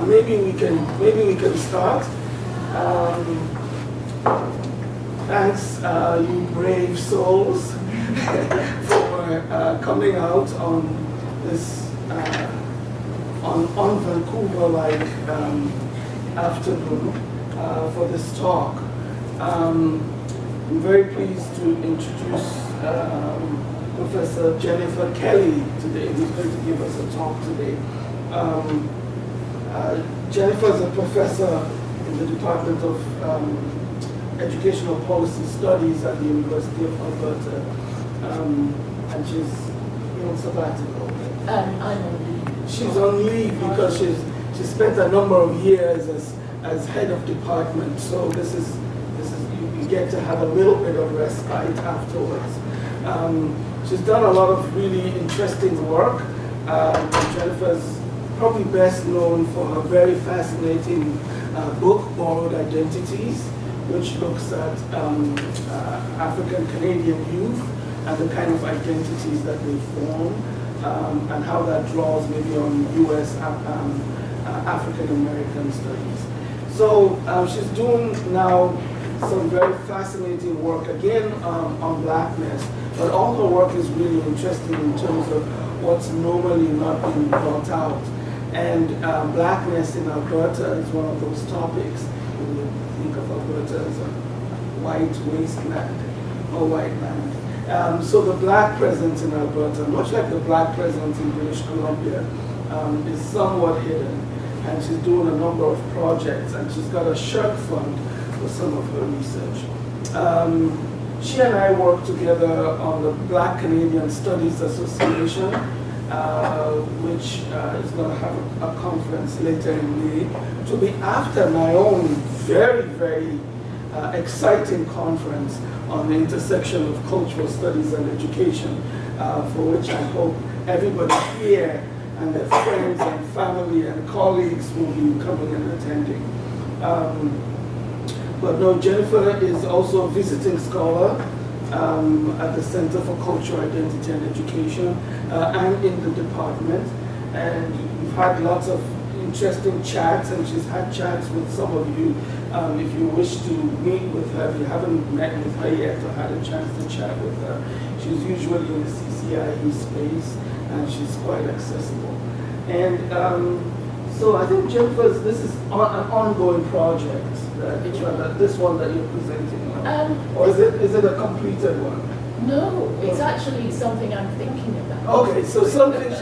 maybe we can start. Thanks, you brave souls, for coming out on this on Vancouver-like afternoon for this talk. I'm very pleased to introduce Professor Jennifer Kelly today, who's going to give us a talk today. Jennifer is a professor in the Department of Educational Policy Studies at the University of Alberta, and she's on sabbatical. I'm on leave. She's on leave because she spent a number of years as head of department. So this is you get to have a little bit of respite afterwards. She's done a lot of really interesting work. Jennifer's probably best known for her very fascinating book, Borrowed Identities, which looks at African Canadian youth and the kind of identities that they form, and how that draws maybe on US African American studies. So she's doing now some very fascinating work, again, on blackness, but all her work is really interesting in terms of what's normally not being brought out. And blackness in Alberta is one of those topics. When you think of Alberta as a white wasteland or white land. So the black presence in Alberta, much like the black presence in British Columbia, is somewhat hidden. And she's doing a number of projects, and she's got a shirt fund for some of her research. She and I work together on the Black Canadian Studies Association, which is going to have a conference later in May, to be after my own very, very exciting conference on the intersection of cultural studies and education, for which I hope everybody here and their friends and family and colleagues will be coming and attending. But no, Jennifer is also a visiting scholar at the Center for Cultural Identity and Education and in the department. And we've had lots of interesting chats, and she's had chats with some of you. If you wish to meet with her, if you haven't met with her yet or had a chance to chat with her, she's usually in the CCIE space, and she's quite accessible. And so I think Jennifer's, this is an ongoing project, this one that you're presenting on. Or is it a completed one? No, it's actually something I'm thinking about. Okay, so something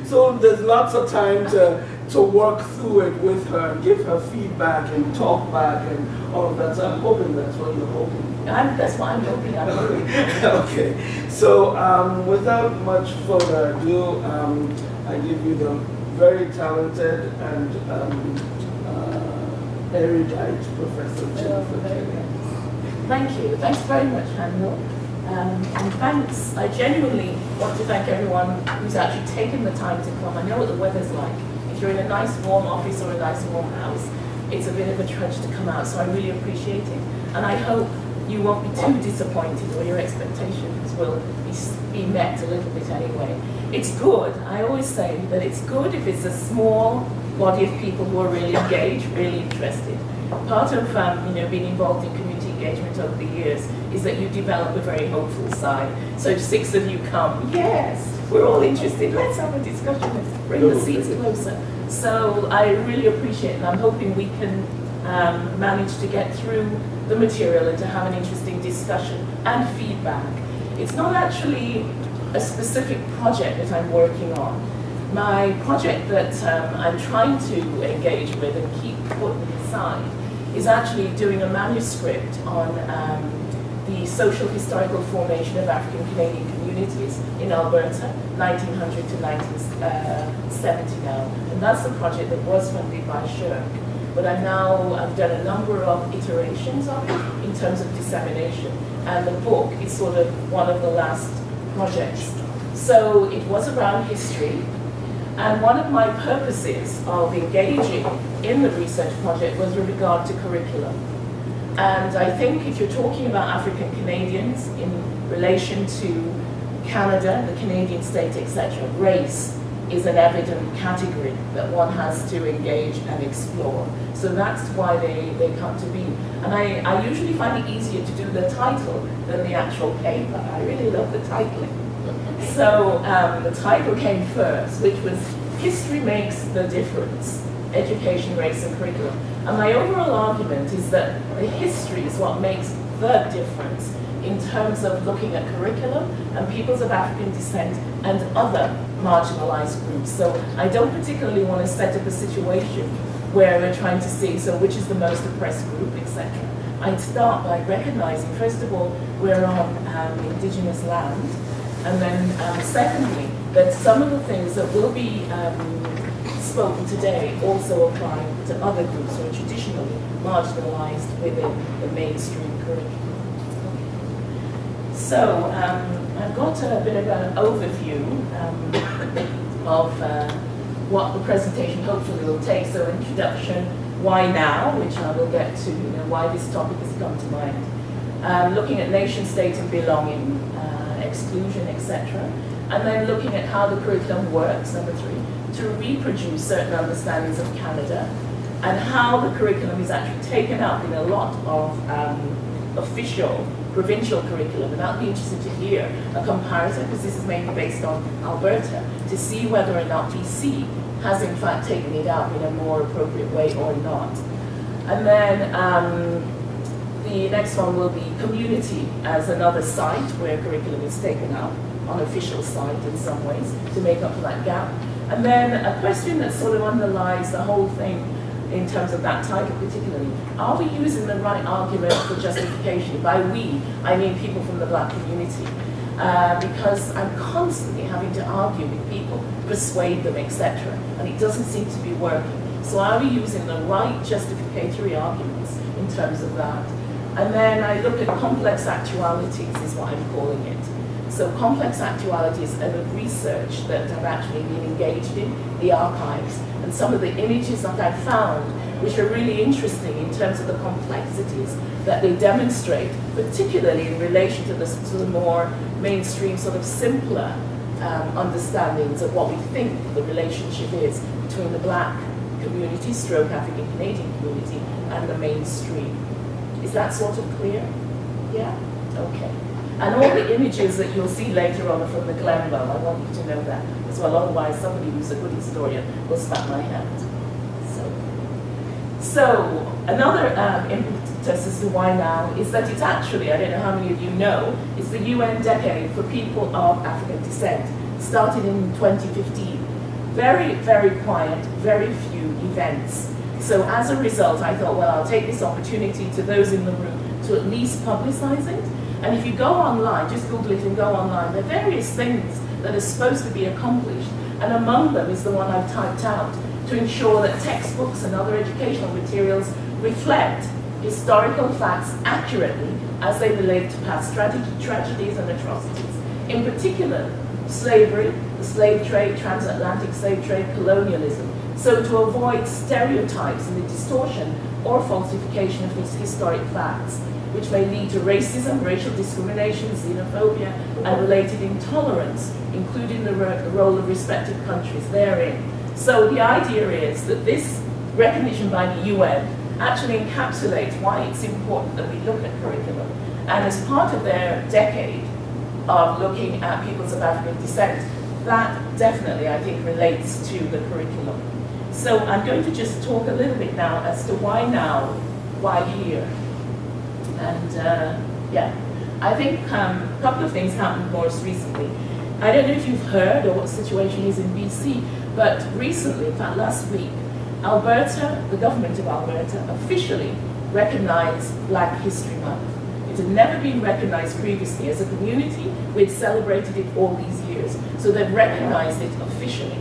so there's lots of time to work through it with her, and give her feedback and talk back and all of that. So I'm hoping that's what you're hoping. That's what I'm hoping. Okay, so without much further ado, I give you the very talented and erudite Professor Jennifer Kelly. Thank you. Thanks very much, Handel. And thanks, I genuinely want to thank everyone who's actually taken the time to come. I know what the weather's like. If you're in a nice warm office or a nice warm house, it's a bit of a trudge to come out, so I really appreciate it. And I hope you won't be too disappointed, or your expectations will be met a little bit anyway. It's good, I always say that it's good if it's a small body of people who are really engaged, really interested. Part of being involved in community engagement over the years is that you develop a very hopeful side. So if 6 of you come, yes, we're all interested, let's have a discussion and bring the seats closer. So I really appreciate it, and I'm hoping we can manage to get through the material and to have an interesting discussion and feedback. It's not actually a specific project that I'm working on. My project that I'm trying to engage with and keep putting aside is actually doing a manuscript on the social historical formation of African Canadian communities in Alberta, 1900 to 1970 now. And that's a project that was funded by SHIRC. But I've done a number of iterations of it in terms of dissemination. And the book is sort of one of the last projects. So it was around history. And one of my purposes of engaging in the research project was with regard to curriculum. And I think if you're talking about African Canadians in relation to Canada, the Canadian state, etc., race is an evident category that one has to engage and explore. So that's why they come to be. And I usually find it easier to do the title than the actual paper. I really love the titling. So the title came first, which was History Makes the Difference, Education, Race and Curriculum. And my overall argument is that the history is what makes the difference in terms of looking at curriculum and peoples of African descent and other marginalized groups. So I don't particularly want to set up a situation where we're trying to see, so which is the most oppressed group, etc. I'd start by recognizing, first of all, we're on indigenous land, and then secondly, that some of the things that will be spoken today also apply to other groups who are traditionally marginalized within the mainstream curriculum. So I've got a bit of an overview of what the presentation hopefully will take. So introduction, why now, which I will get to, why this topic has come to mind. Looking at nation state and belonging, exclusion, etc. And then looking at how the curriculum works, number 3, to reproduce certain understandings of Canada, and how the curriculum is actually taken up in a lot of official provincial curriculum. And that'll be interesting to hear a comparison, because this is mainly based on Alberta, to see whether or not BC has in fact taken it up in a more appropriate way or not. And then the next one will be community as another site where curriculum is taken up, on official site in some ways, to make up for that gap. And then a question that sort of underlies the whole thing in terms of that title particularly, are we using the right argument for justification? By we, I mean people from the Black community. Because I'm constantly having to argue with people, persuade them, etc. And it doesn't seem to be working. So are we using the right justificatory arguments in terms of that? And then I look at complex actualities, is what I'm calling it. So complex actualities are the research that I've actually been engaged in, the archives, and some of the images that I've found, which are really interesting in terms of the complexities that they demonstrate, particularly in relation to the more mainstream, sort of simpler understandings of what we think the relationship is between the Black community, stroke African Canadian community, and the mainstream. Is that sort of clear? Yeah? Okay. And all the images that you'll see later on are from the Glenbow. I want you to know that as well. Otherwise, somebody who's a good historian will slap my hand. So another impetus as to why now is that it's actually, I don't know how many of you know, it's the UN Decade for People of African Descent. Started in 2015. Very, very quiet, very few events. So as a result, I thought, well, I'll take this opportunity to those in the room to at least publicize it. And if you go online, just Google it and go online, there are various things that are supposed to be accomplished. And among them is the one I've typed out, to ensure that textbooks and other educational materials reflect historical facts accurately as they relate to past tragedies and atrocities. In particular, slavery, the slave trade, transatlantic slave trade, colonialism. So to avoid stereotypes and the distortion or falsification of these historic facts, which may lead to racism, racial discrimination, xenophobia, and related intolerance, including the role of respective countries therein. So the idea is that this recognition by the UN actually encapsulates why it's important that we look at curriculum. And as part of their decade of looking at peoples of African descent, that definitely, I think, relates to the curriculum. So I'm going to just talk a little bit now as to why now, why here. And yeah, I think a couple of things happened most recently. I don't know if you've heard or what the situation is in BC, but recently, in fact last week, Alberta, the government of Alberta, officially recognized Black History Month. It had never been recognized previously as a community. We'd celebrated it all these years. So they've recognized it officially.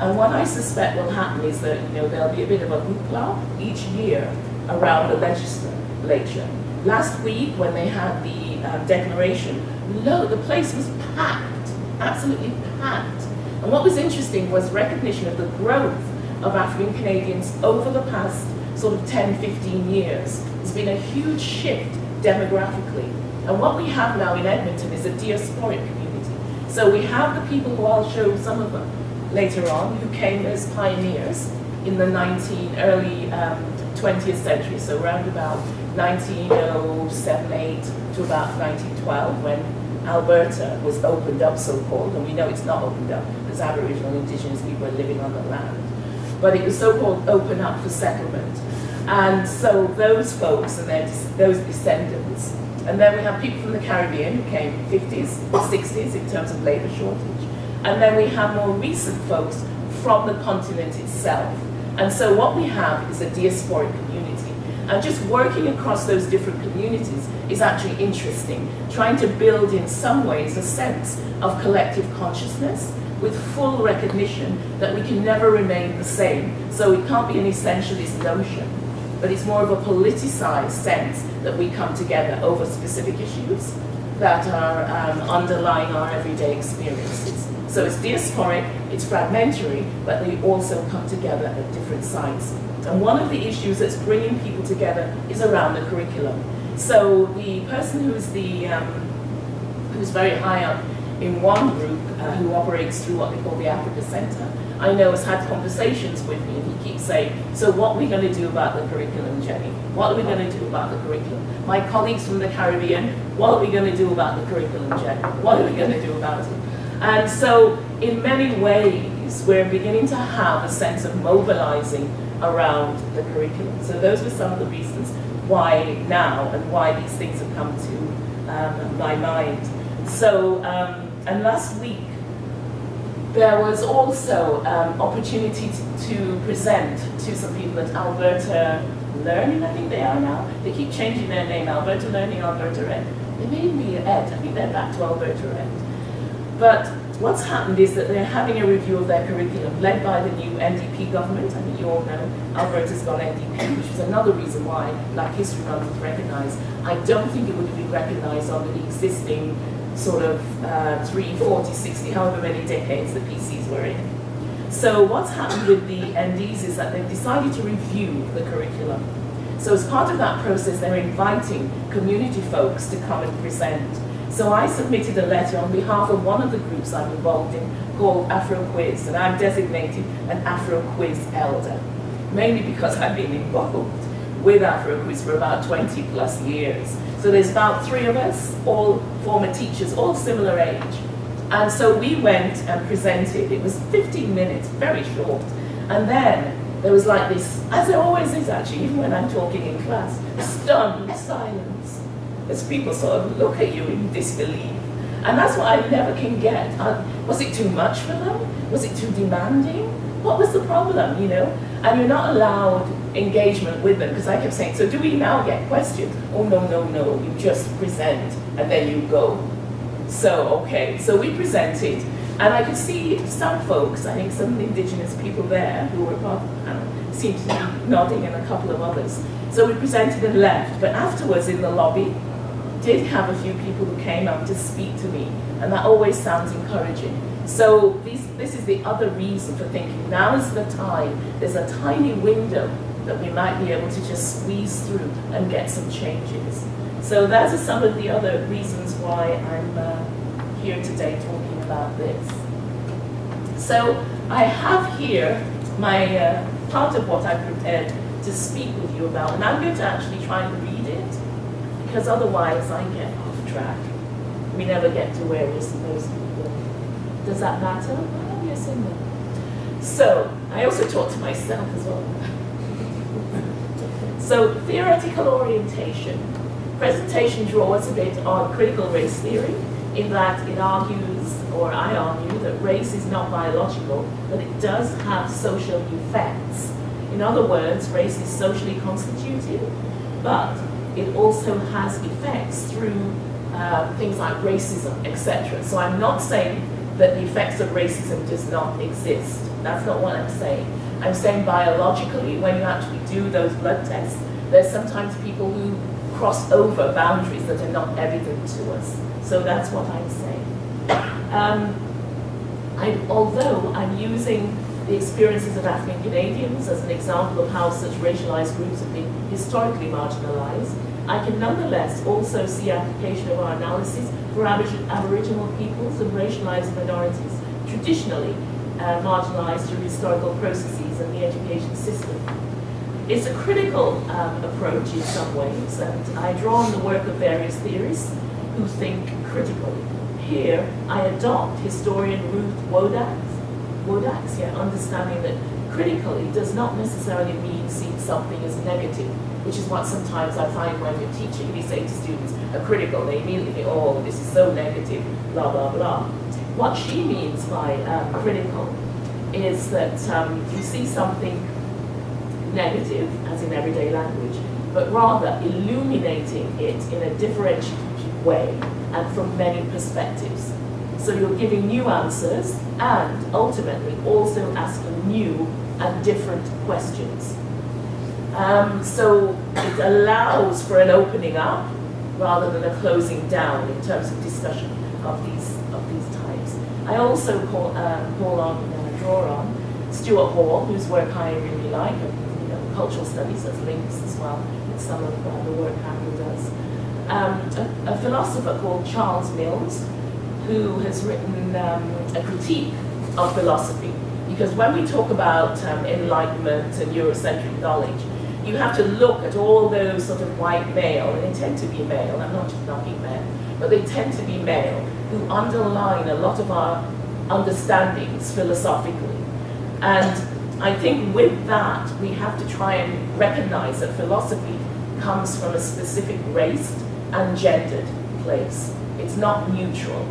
And what I suspect will happen is that there'll be a bit of a hoopla each year around the legislature. Last week, when they had the declaration, the place was packed, absolutely packed. And what was interesting was recognition of the growth of African Canadians over the past sort of 10, 15 years. There's been a huge shift demographically. And what we have now in Edmonton is a diasporic community. So we have the people who I'll show some of them later on who came as pioneers in the early 20th century, so around about 1907-8 to about 1912, when Alberta was opened up, so-called, and we know it's not opened up because Aboriginal Indigenous people are living on the land, but it was so-called open up for settlement. And so those folks and those descendants, and then we have people from the Caribbean who came 50s, 60s in terms of labor shortage, and then we have more recent folks from the continent itself. And so what we have is a diasporic community. And just working across those different communities is actually interesting, trying to build in some ways a sense of collective consciousness with full recognition that we can never remain the same. So it can't be an essentialist notion, but it's more of a politicized sense that we come together over specific issues that are underlying our everyday experiences. So it's diasporic, it's fragmentary, but they also come together at different sites. And one of the issues that's bringing people together is around the curriculum. So the person who's very high up in one group who operates through what they call the Africa Center, I know has had conversations with me, and he keeps saying, so what are we going to do about the curriculum, Jenny? What are we going to do about the curriculum? My colleagues from the Caribbean, what are we going to do about the curriculum, Jenny? What are we going to do about it? And so in many ways, we're beginning to have a sense of mobilizing around the curriculum. So those were some of the reasons why now and why these things have come to my mind. So, and last week, there was also opportunity to present to some people at Alberta Learning, I think they are now. They keep changing their name, Alberta Learning, Alberta Ed. They may even be Ed, I think they're back to Alberta Ed. But what's happened is that they're having a review of their curriculum led by the new NDP government. I think you all know Alberta's got NDP, which is another reason why Black History Month was recognised. I don't think it would have been recognised under the existing sort of 3, 40, 60, however many decades the PCs were in. So what's happened with the NDs is that they've decided to review the curriculum. So as part of that process, they're inviting community folks to come and present. So I submitted a letter on behalf of one of the groups I'm involved in called Afro Quiz, and I'm designated an Afro Quiz elder, mainly because I've been involved with Afro Quiz for about 20 plus years. So there's about 3 of us, all former teachers, all similar age. And so we went and presented. It was 15 minutes, very short. And then there was like this, as there always is actually, even when I'm talking in class, stunned silence, as people sort of look at you in disbelief. And that's what I never can get. Was it too much for them? Was it too demanding? What was the problem, you know? And you're not allowed engagement with them, because I kept saying, so do we now get questions? Oh, no, no, no, you just present and then you go. So, okay, so we presented, and I could see some folks, I think some Indigenous people there who were part of the panel, seemed to be nodding, and a couple of others. So we presented and left, but afterwards in the lobby, did have a few people who came up to speak to me, and that always sounds encouraging. So this is the other reason for thinking now is the time. There's a tiny window that we might be able to just squeeze through and get some changes. So those are some of the other reasons why I'm here today talking about this. So I have here my part of what I prepared to speak with you about, and I'm going to actually try and read it, because otherwise I get off track. We never get to where we're supposed to be going. Does that matter? Oh, yes and no. So, I also talk to myself as well. So, theoretical orientation. Presentation draws a bit on critical race theory, in that it argues, or I argue, that race is not biological, but it does have social effects. In other words, race is socially constituted, but it also has effects through things like racism, etc. So I'm not saying that the effects of racism does not exist. That's not what I'm saying. I'm saying biologically, when you actually do those blood tests, there's sometimes people who cross over boundaries that are not evident to us. So that's what I'm saying. Although I'm using the experiences of African Canadians as an example of how such racialized groups have been historically marginalized, I can nonetheless also see application of our analysis for Aboriginal peoples and racialized minorities traditionally, marginalized through historical processes and the education system. It's a critical approach in some ways, and I draw on the work of various theorists who think critically. Here, I adopt historian Ruth Wodak's understanding that critically does not necessarily mean seeing something as negative, which is what sometimes I find when you're teaching, and you say to students, are critical, they immediately think, oh, this is so negative, blah, blah, blah. What she means by critical is that you see something negative, as in everyday language, but rather illuminating it in a differentiated way and from many perspectives. So you're giving new answers and ultimately also asking new and different questions. So it allows for an opening up rather than a closing down in terms of discussion of these types. I also draw on Stuart Hall, whose work I really like, cultural studies as links as well with some of the work Hannah does. A philosopher called Charles Mills, who has written a critique of philosophy. Because when we talk about enlightenment and Eurocentric knowledge, you have to look at all those sort of white male, and they tend to be male, I'm not just knocking men, but they tend to be male, who underline a lot of our understandings philosophically. And I think with that, we have to try and recognize that philosophy comes from a specific race and gendered place. It's not neutral.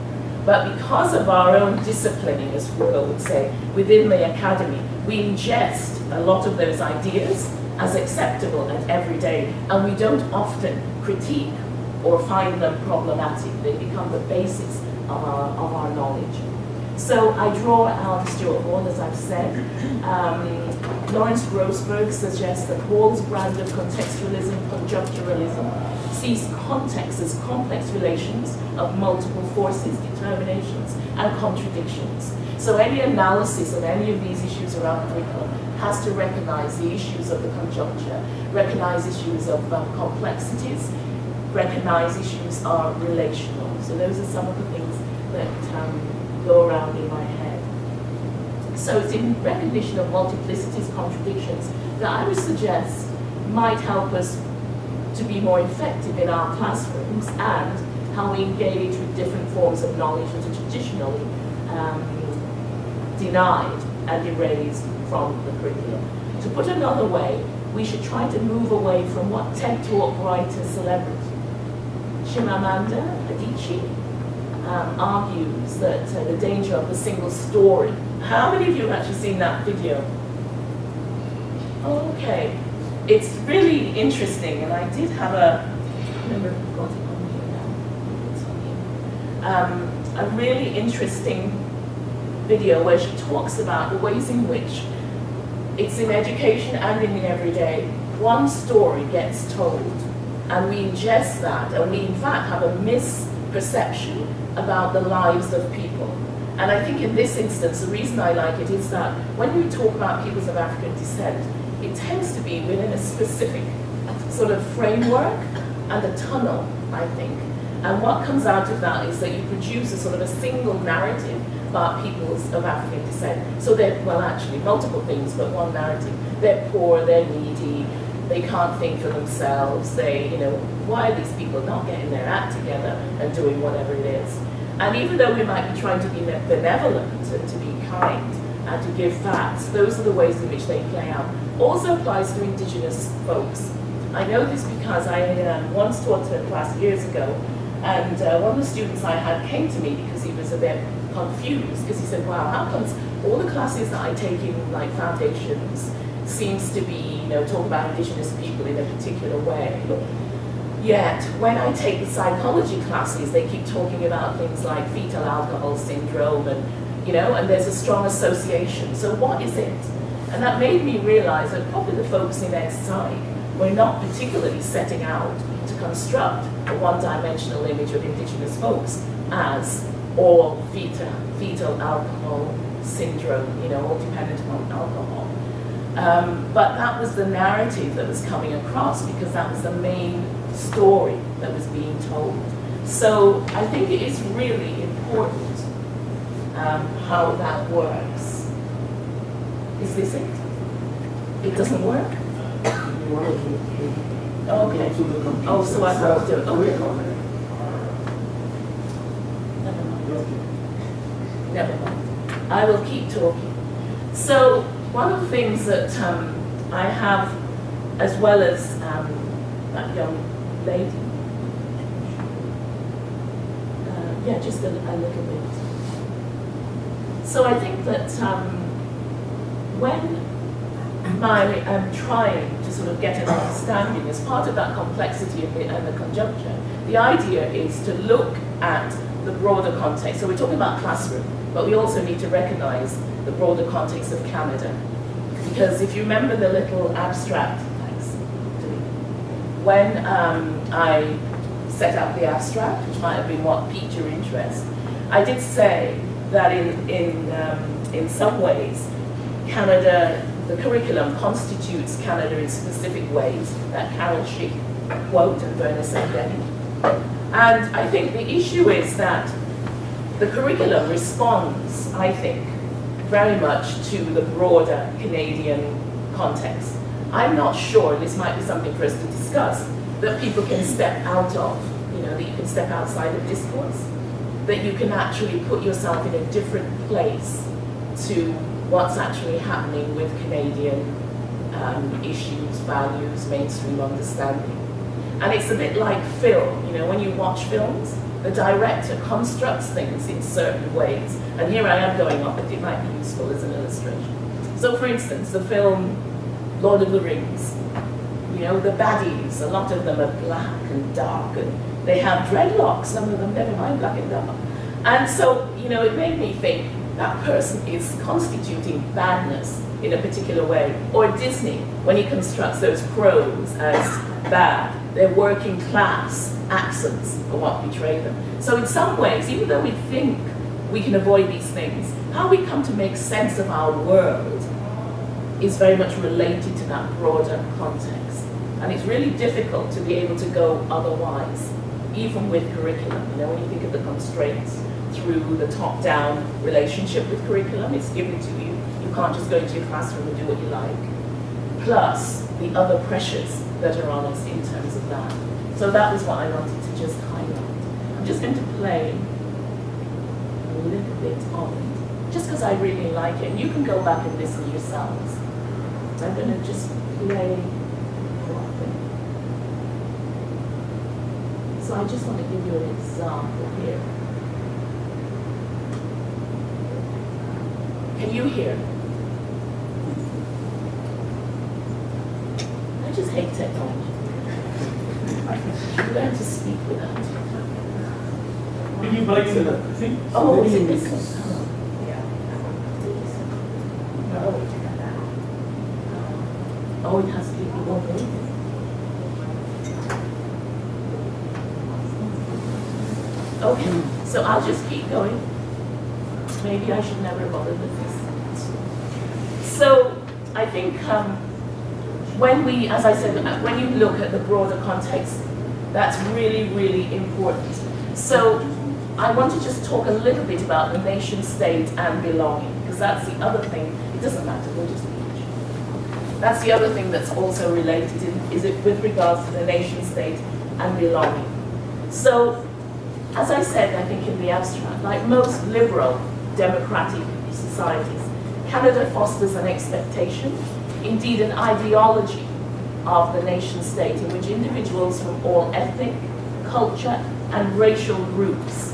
But because of our own disciplining, as Foucault would say, within the academy, we ingest a lot of those ideas as acceptable and everyday, and we don't often critique or find them problematic. They become the basis of our knowledge. So I draw on Stuart Hall, as I've said. Lawrence Grossberg suggests that Hall's brand of contextualism, conjuncturalism, sees context as complex relations of multiple forces, determinations, and contradictions. So any analysis of any of these issues around curriculum has to recognize the issues of the conjuncture, recognize issues of complexities, recognize issues are relational. So those are some of the things that go around in my head. So it's in recognition of multiplicities, contradictions, that I would suggest might help us to be more effective in our classrooms and how we engage with different forms of knowledge that are traditionally denied and erased from the curriculum. To put another way, we should try to move away from what TED Talk writer celebrity Chimamanda Adichie argues that the danger of the single story. How many of you have actually seen that video? Okay. It's really interesting, and I did have I remember if I've got it on here now. It's on here. A really interesting video where she talks about the ways in which it's in education and in the everyday, one story gets told, and we ingest that, and we in fact have a misperception about the lives of people. And I think in this instance, the reason I like it is that when we talk about peoples of African descent, it tends to be within a specific sort of framework and a tunnel, I think. And what comes out of that is that you produce a sort of a single narrative about peoples of African descent. So they're, well, actually, multiple things, but one narrative. They're poor, they're needy, they can't think for themselves, why are these people not getting their act together and doing whatever it is? And even though we might be trying to be benevolent and to be kind and to give facts, those are the ways in which they play out. Also applies to Indigenous folks. I know this because I once taught a class years ago, and one of the students I had came to me because he was a bit confused, because he said, wow, how comes all the classes that I take in, like foundations, seems to be, talk about Indigenous people in a particular way. Yet, when I take the psychology classes, they keep talking about things like fetal alcohol syndrome and, and there's a strong association. So what is it? And that made me realize that probably the focus in ed psych, we're not particularly setting out to construct a one-dimensional image of Indigenous folks as all fetal alcohol syndrome, all dependent on alcohol. But that was the narrative that was coming across because that was the main story that was being told. So I think it is really important how that works. Is this it? It doesn't work? You want to Okay. go to the computer. Oh, so I have to do it. Okay. Click on it. Never mind. Okay. Never mind. I will keep talking. So one of the things that I have, as well as that young lady, yeah, just a little bit. So I think that when I'm trying to sort of get an understanding as part of that complexity and the conjuncture, the idea is to look at the broader context. So we're talking about classroom, but we also need to recognize the broader context of Canada. Because if you remember the little abstract, thanks, when I set out the abstract, which might have been what piqued your interest, I did say that in some ways, Canada, the curriculum constitutes Canada in specific ways that Carol Schick quote and Verna Sendeni. And I think the issue is that the curriculum responds, I think, very much to the broader Canadian context. I'm not sure, this might be something for us to discuss, that people can step out of, that you can step outside of discourse, that you can actually put yourself in a different place to what's actually happening with Canadian issues, values, mainstream understanding. And it's a bit like film, when you watch films, the director constructs things in certain ways. And here I am going off, but it might be useful as an illustration. So for instance, the film Lord of the Rings, the baddies, a lot of them are black and dark, and they have dreadlocks, some of them, never mind, black and dark. And so, it made me think that person is constituting badness in a particular way. Or Disney, when he constructs those crows as bad, they're working class accents are what betray them. So in some ways, even though we think we can avoid these things, how we come to make sense of our world is very much related to that broader context. And it's really difficult to be able to go otherwise, even with curriculum. When you think of the constraints through the top-down relationship with curriculum, it's given to you. You can't just go into your classroom and do what you like. Plus, the other pressures that are on us in terms of that. So that was what I wanted to just highlight. I'm just going to play a little bit of it, just because I really like it. And you can go back and listen yourselves. I'm going to just play one thing. So I just want to give you an example here. Can you hear? I just hate technology. You learn to speak without it. Can you play the thing? Oh, is it this one? Oh, it has to be one thing. Okay, so I'll just keep going. Maybe I should never bother with this. So I think when we, as I said, when you look at the broader context, that's really, really important. So I want to just talk a little bit about the nation state and belonging, because that's the other thing. It doesn't matter, we'll just teach. That's the other thing that's also related, is it with regards to the nation state and belonging. So, as I said, I think in the abstract, like most liberal democratic societies, Canada fosters an expectation, indeed an ideology, of the nation state in which individuals from all ethnic, culture, and racial groups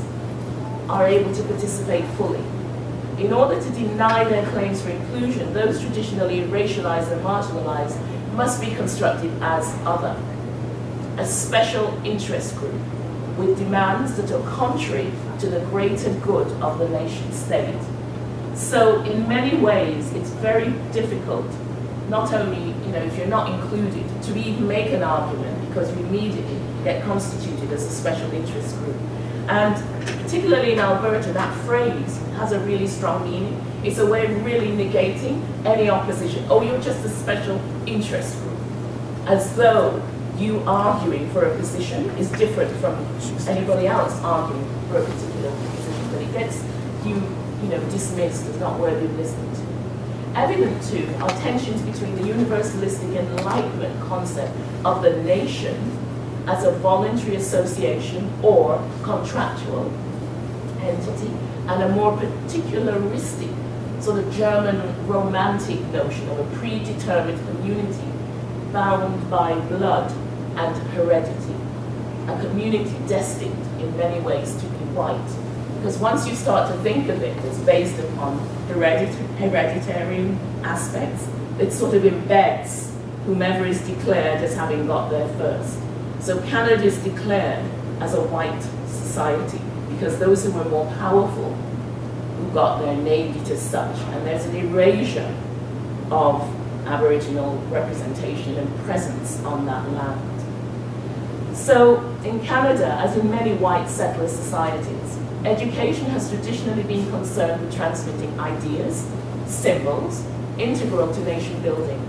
are able to participate fully. In order to deny their claims for inclusion, those traditionally racialized and marginalized must be constructed as other, a special interest group with demands that are contrary to the greater good of the nation state. So in many ways, it's very difficult, not only, if you're not included, to even make an argument, because you immediately get constituted as a special interest group. And particularly in Alberta, that phrase has a really strong meaning. It's a way of really negating any opposition. Oh, you're just a special interest group. As though you arguing for a position is different from anybody else arguing for a particular position. But it gets you, dismissed as not worthy of listening to. Evident too are tensions between the universalistic Enlightenment concept of the nation as a voluntary association or contractual entity, and a more particularistic sort of German romantic notion of a predetermined community bound by blood and heredity, a community destined in many ways to be white. Because once you start to think of it as based upon hereditary aspects, it sort of embeds whomever is declared as having got there first. So Canada is declared as a white society because those who were more powerful who got there named it as such, and there's an erasure of Aboriginal representation and presence on that land. So in Canada, as in many white settler societies, education has traditionally been concerned with transmitting ideas, symbols, integral to nation building.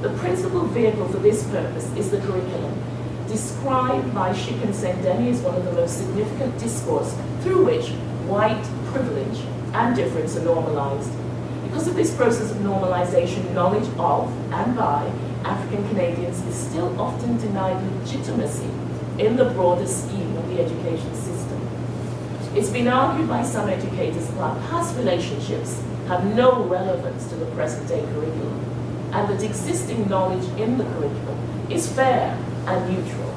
The principal vehicle for this purpose is the curriculum, described by Schick and Sendemi as one of the most significant discourse through which white privilege and difference are normalized. Because of this process of normalization, knowledge of and by African Canadians is still often denied legitimacy in the broader scheme of the education system. It's been argued by some educators that past relationships have no relevance to the present day curriculum, and that existing knowledge in the curriculum is fair and neutral.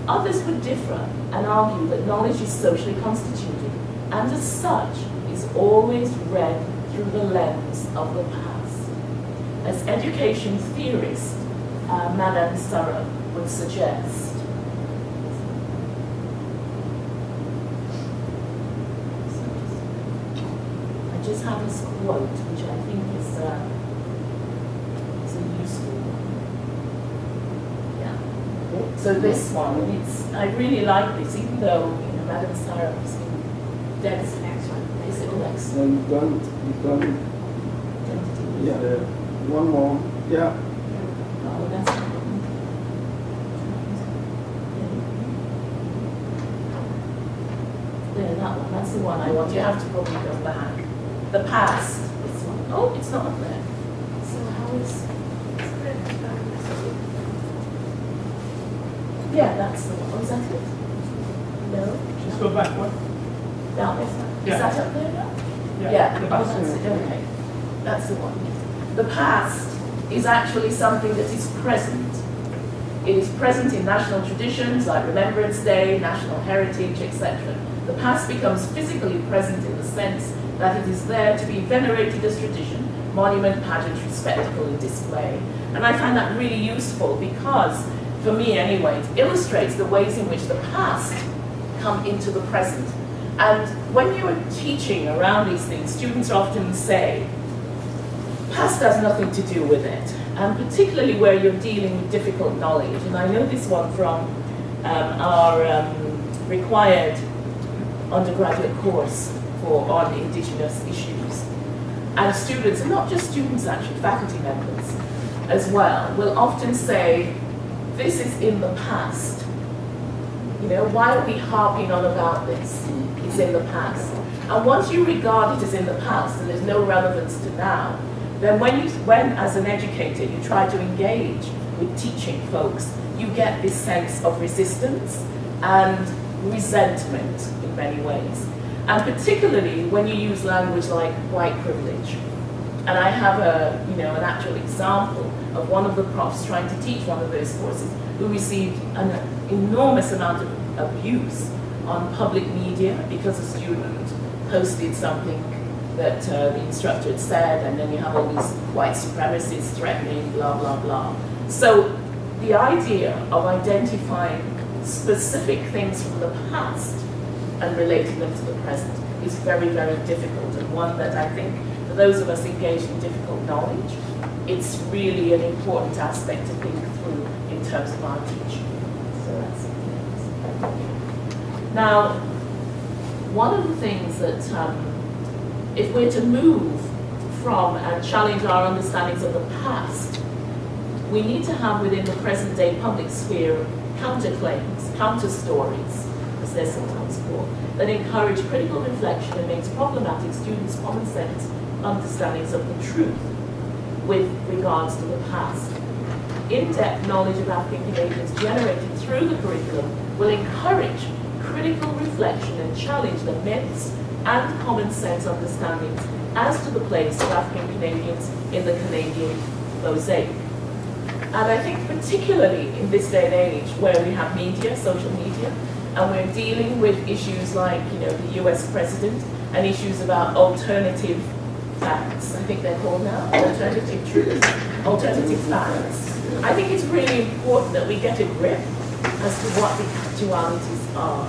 Others would differ and argue that knowledge is socially constituted, and as such is always read through the lens of the past. As education theorist Madame Sarah would suggest, I just have this quote which I think is a useful one. Yeah. So this one, I really like this, even though Madame Sarah was dead. Is the next one? Is it the next? No, you've done. Yeah. One more. Yeah. Oh, that's the one. There, that one. That's the one I want. You have to probably go back. The past. This one. Oh, it's not up there. So how is? Yeah, that's the one. Oh, is that it? No. Just go back one. That one. Yeah. Is that up there now? Yeah. Oh, that's it. Okay. That's the one. The past is actually something that is present. It is present in national traditions like Remembrance Day, national heritage, etc. The past becomes physically present in the sense that it is there to be venerated as tradition, monument, pageantry, spectacle, and display. And I find that really useful because, for me anyway, it illustrates the ways in which the past come into the present. And when you are teaching around these things, students often say, past has nothing to do with it, and particularly where you're dealing with difficult knowledge. And I know this one from our required undergraduate course on Indigenous issues. And students, and not just students actually, faculty members as well, will often say, this is in the past. Why are we harping on about this? It's in the past. And once you regard it as in the past and there's no relevance to now, then when as an educator you try to engage with teaching folks, you get this sense of resistance and resentment in many ways. And particularly when you use language like white privilege. And I have an actual example of one of the profs trying to teach one of those courses who received an enormous amount of abuse on public media because a student posted something that the instructor had said, and then you have all these white supremacists threatening, blah, blah, blah. So the idea of identifying specific things from the past and relating them to the present is very, very difficult, and one that I think for those of us engaged in difficult knowledge, it's really an important aspect to think through in terms of our teaching. So that's it. Now, one of the things that if we're to move from and challenge our understandings of the past, we need to have within the present day public sphere counterclaims, counter stories, as they're sometimes called, that encourage critical reflection and makes problematic students' common sense understandings of the truth with regards to the past. In-depth knowledge of African Canadians generated through the curriculum will encourage critical reflection and challenge the myths and common sense understandings as to the place of African Canadians in the Canadian mosaic. And I think particularly in this day and age where we have media, social media, and we're dealing with issues like, the US president and issues about alternative facts, I think they're called now, alternative truths, alternative facts. I think it's really important that we get a grip as to what the actualities are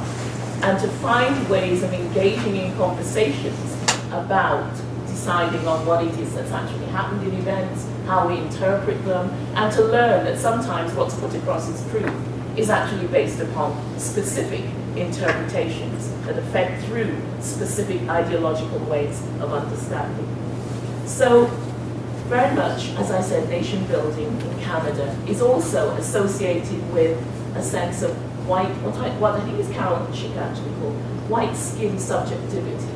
and to find ways of engaging in conversations about deciding on what it is that's actually happened in events, how we interpret them, and to learn that sometimes what's put across as truth is actually based upon specific interpretations that affect through specific ideological ways of understanding. So, very much, as I said, nation building in Canada is also associated with a sense of what I think is Carol Chick actually called white skin subjectivity.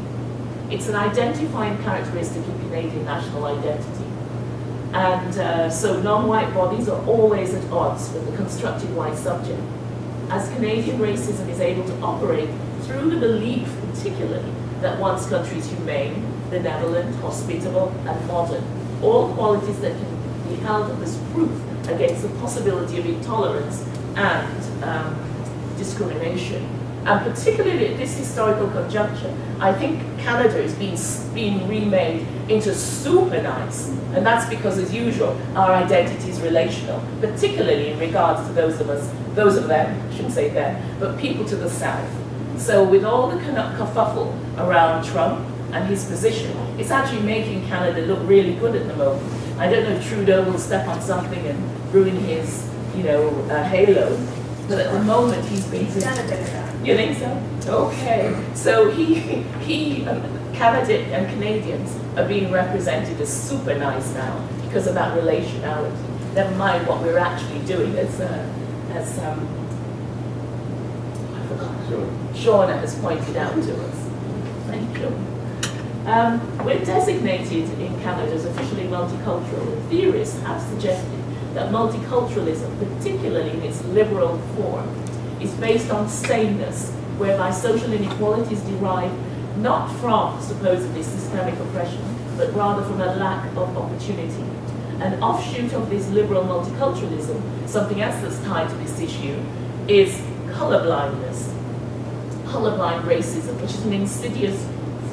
It's an identifying characteristic of Canadian national identity. And so non-white bodies are always at odds with the constructed white subject. As Canadian racism is able to operate through the belief, particularly, that one's country is humane, benevolent, hospitable, and modern, all qualities that can be held up as proof against the possibility of intolerance and discrimination. And particularly at this historical conjuncture, I think Canada is being remade into super nice. And that's because, as usual, our identity is relational, particularly in regards to those of them, I shouldn't say them, but people to the south. So with all the kerfuffle around Trump and his position, it's actually making Canada look really good at the moment. I don't know if Trudeau will step on something and ruin his, halo, but at the moment he's being... You think so? Okay. So Canada and Canadians are being represented as super nice now because of that relationality. Never mind what we're actually doing, as Shauna has pointed out to us. Thank you. We're designated in Canada as officially multicultural, and theorists have suggested that multiculturalism, particularly in its liberal form, is based on sameness, whereby social inequalities derive not from supposedly systemic oppression, but rather from a lack of opportunity. An offshoot of this liberal multiculturalism, something else that's tied to this issue, is colorblindness. Colorblind racism, which is an insidious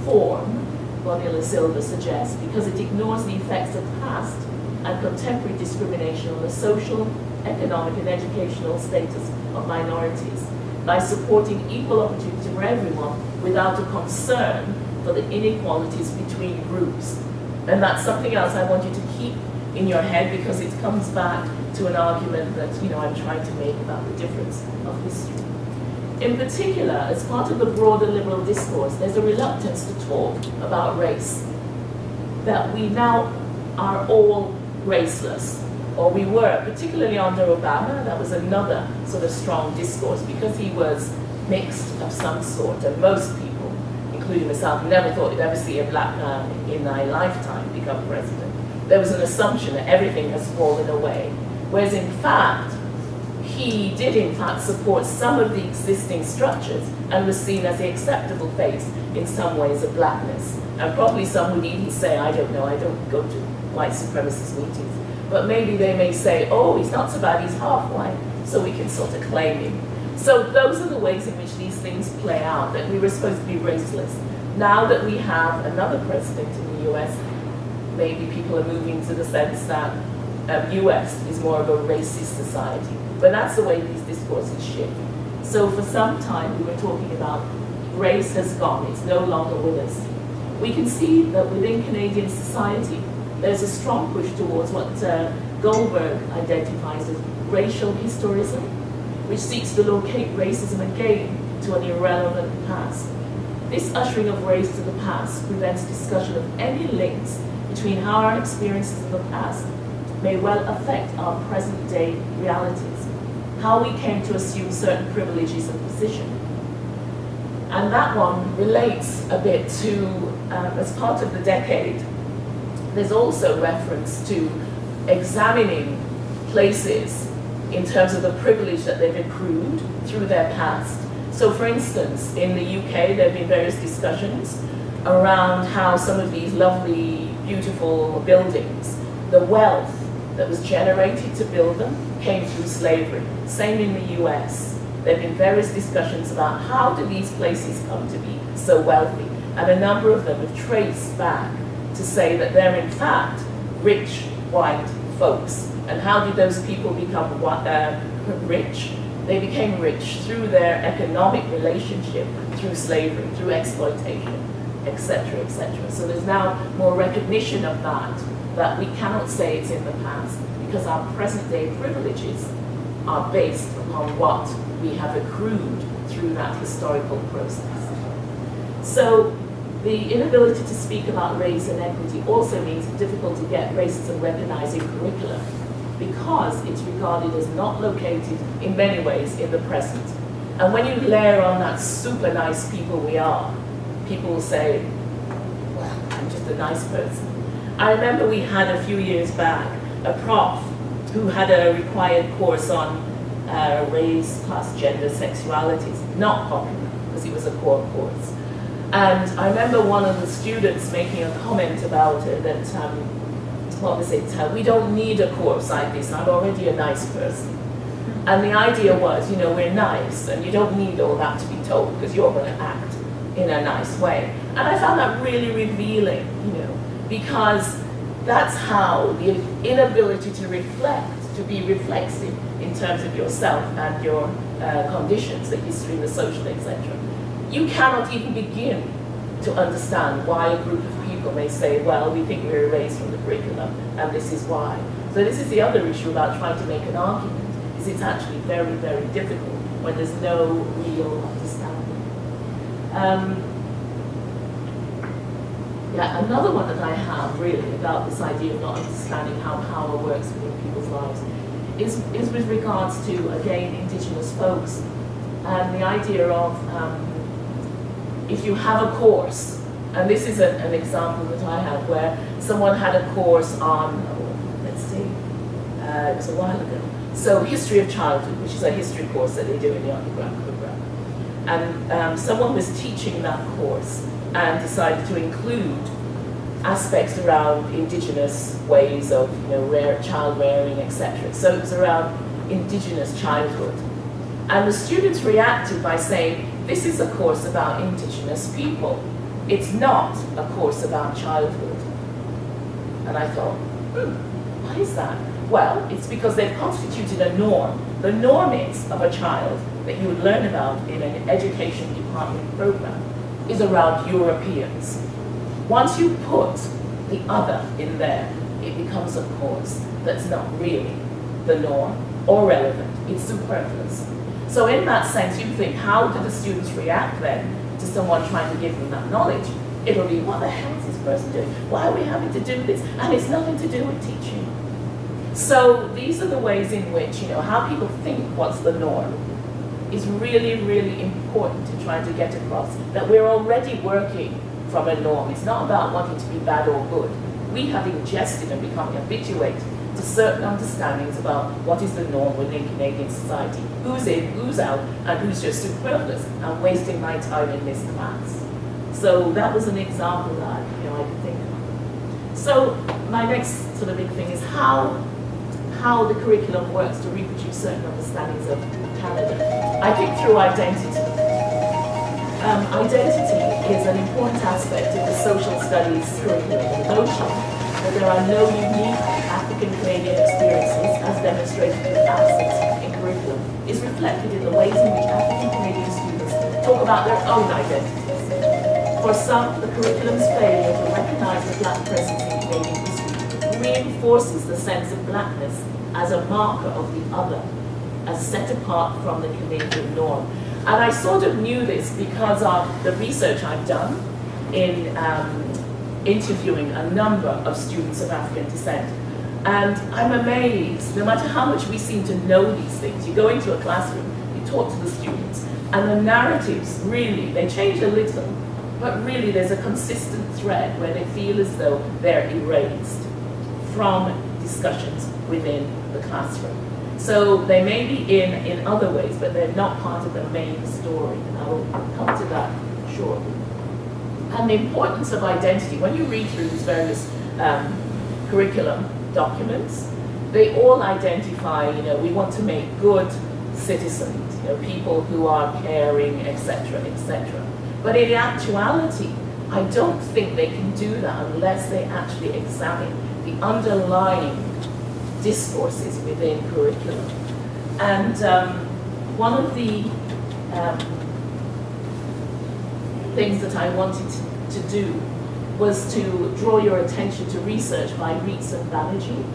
form, Bonilla Silva suggests, because it ignores the effects of past and contemporary discrimination on the social, economic, and educational status of minorities by supporting equal opportunity for everyone without a concern for the inequalities between groups. And that's something else I want you to keep in your head, because it comes back to an argument that I'm trying to make about the difference of history. In particular, as part of the broader liberal discourse, there's a reluctance to talk about race, that we now are all raceless, or we were, particularly under Obama. That was another sort of strong discourse, because he was mixed of some sort, and most people, including myself, never thought you'd ever see a black man in my lifetime become president. There was an assumption that everything has fallen away, whereas in fact, he did in fact support some of the existing structures and was seen as the acceptable face in some ways of blackness. And probably some would even say, I don't know, I don't go to white supremacist meetings, but maybe they may say, oh, he's not so bad, he's half white, so we can sort of claim him. So those are the ways in which these things play out, that we were supposed to be raceless. Now that we have another president in the US, maybe people are moving to the sense that US is more of a racist society. But that's the way these discourses shift. So for some time we were talking about race has gone, it's no longer with us. We can see that within Canadian society, there's a strong push towards what Goldberg identifies as racial historicism, which seeks to locate racism again to an irrelevant past. This ushering of race to the past prevents discussion of any links between how our experiences in the past may well affect our present day realities, how we came to assume certain privileges and position. And that one relates a bit to, as part of the decade there's also reference to examining places in terms of the privilege that they've accrued through their past. So for instance, in the UK, there have been various discussions around how some of these lovely, beautiful buildings, the wealth that was generated to build them came through slavery. Same in the US. There have been various discussions about how do these places come to be so wealthy. And a number of them have traced back to say that they're in fact rich white folks. And how did those people become rich? They became rich through their economic relationship, through slavery, through exploitation, etc., etc. So there's now more recognition of that we cannot say it's in the past, because our present day privileges are based upon what we have accrued through that historical process. So the inability to speak about race and equity also means it's difficult to get racism recognized in curriculum, because it's regarded as not located in many ways in the present. And when you layer on that super nice people we are, people will say, well, I'm just a nice person. I remember we had a few years back a prof who had a required course on race, class, gender, sexualities, not popular because it was a core course. And I remember one of the students making a comment about it that, what was it, we don't need a course like this, I'm already a nice person. And the idea was, you know, we're nice and you don't need all that to be told because you're going to act in a nice way. And I found that really revealing, you know, because that's how the inability to reflect, to be reflexive in terms of yourself and your conditions, the history, the social, etc. You cannot even begin to understand why a group of people may say, well, we think we're erased from the curriculum, and this is why. So this is the other issue about trying to make an argument, is it's actually very, very difficult when there's no real understanding. Yeah, another one that I have really about this idea of not understanding how power works within people's lives is with regards to, again, indigenous folks, and the idea of if you have a course, and this is an example that I had where someone had a course on, let's see, it was a while ago, so history of childhood, which is a history course that they do in the undergrad program, and someone was teaching that course and decided to include aspects around indigenous ways of, you know, child rearing, etc. So it was around indigenous childhood. And the students reacted by saying, this is a course about indigenous people. It's not a course about childhood. And I thought, why is that? Well, it's because they've constituted a norm. The norm is of a child that you would learn about in an education department program is around Europeans. Once you put the other in there, it becomes a course that's not really the norm or relevant. It's superfluous. So in that sense, you think, how do the students react then to someone trying to give them that knowledge? It'll be, what the hell is this person doing? Why are we having to do this? And it's nothing to do with teaching. So these are the ways in which, you know, how people think what's the norm is really, really important to try to get across that we're already working from a norm. It's not about wanting to be bad or good. We have ingested and become habituated to certain understandings about what is the norm within Canadian society. Who's in, who's out, and who's just superfluous. I'm wasting my time in this class. So that was an example that I could think of. So my next sort of big thing is how the curriculum works to reproduce certain understandings of Canada. I think through identity. Identity is an important aspect of the social studies curriculum. The notion that there are no unique African Canadian experiences, as demonstrated with absence in curriculum, is reflected in the ways in which African Canadian students talk about their own identities. For some, the curriculum's failure to recognize the Black presence in Canadian history reinforces the sense of Blackness as a marker of the other, as set apart from the Canadian norm. And I sort of knew this because of the research I've done in interviewing a number of students of African descent. And I'm amazed, no matter how much we seem to know these things, you go into a classroom, you talk to the students, and the narratives really, they change a little, but really there's a consistent thread where they feel as though they're erased from discussions within the classroom. So they may be in other ways, but they're not part of the main story, and I will come to that shortly. And the importance of identity, when you read through these various curriculum documents, they all identify, we want to make good citizens, people who are caring, etc., etc. But in actuality, I don't think they can do that unless they actually examine the underlying discourses within curriculum. And one of the things that I wanted to do was to draw your attention to research by Reitz and Banerjee,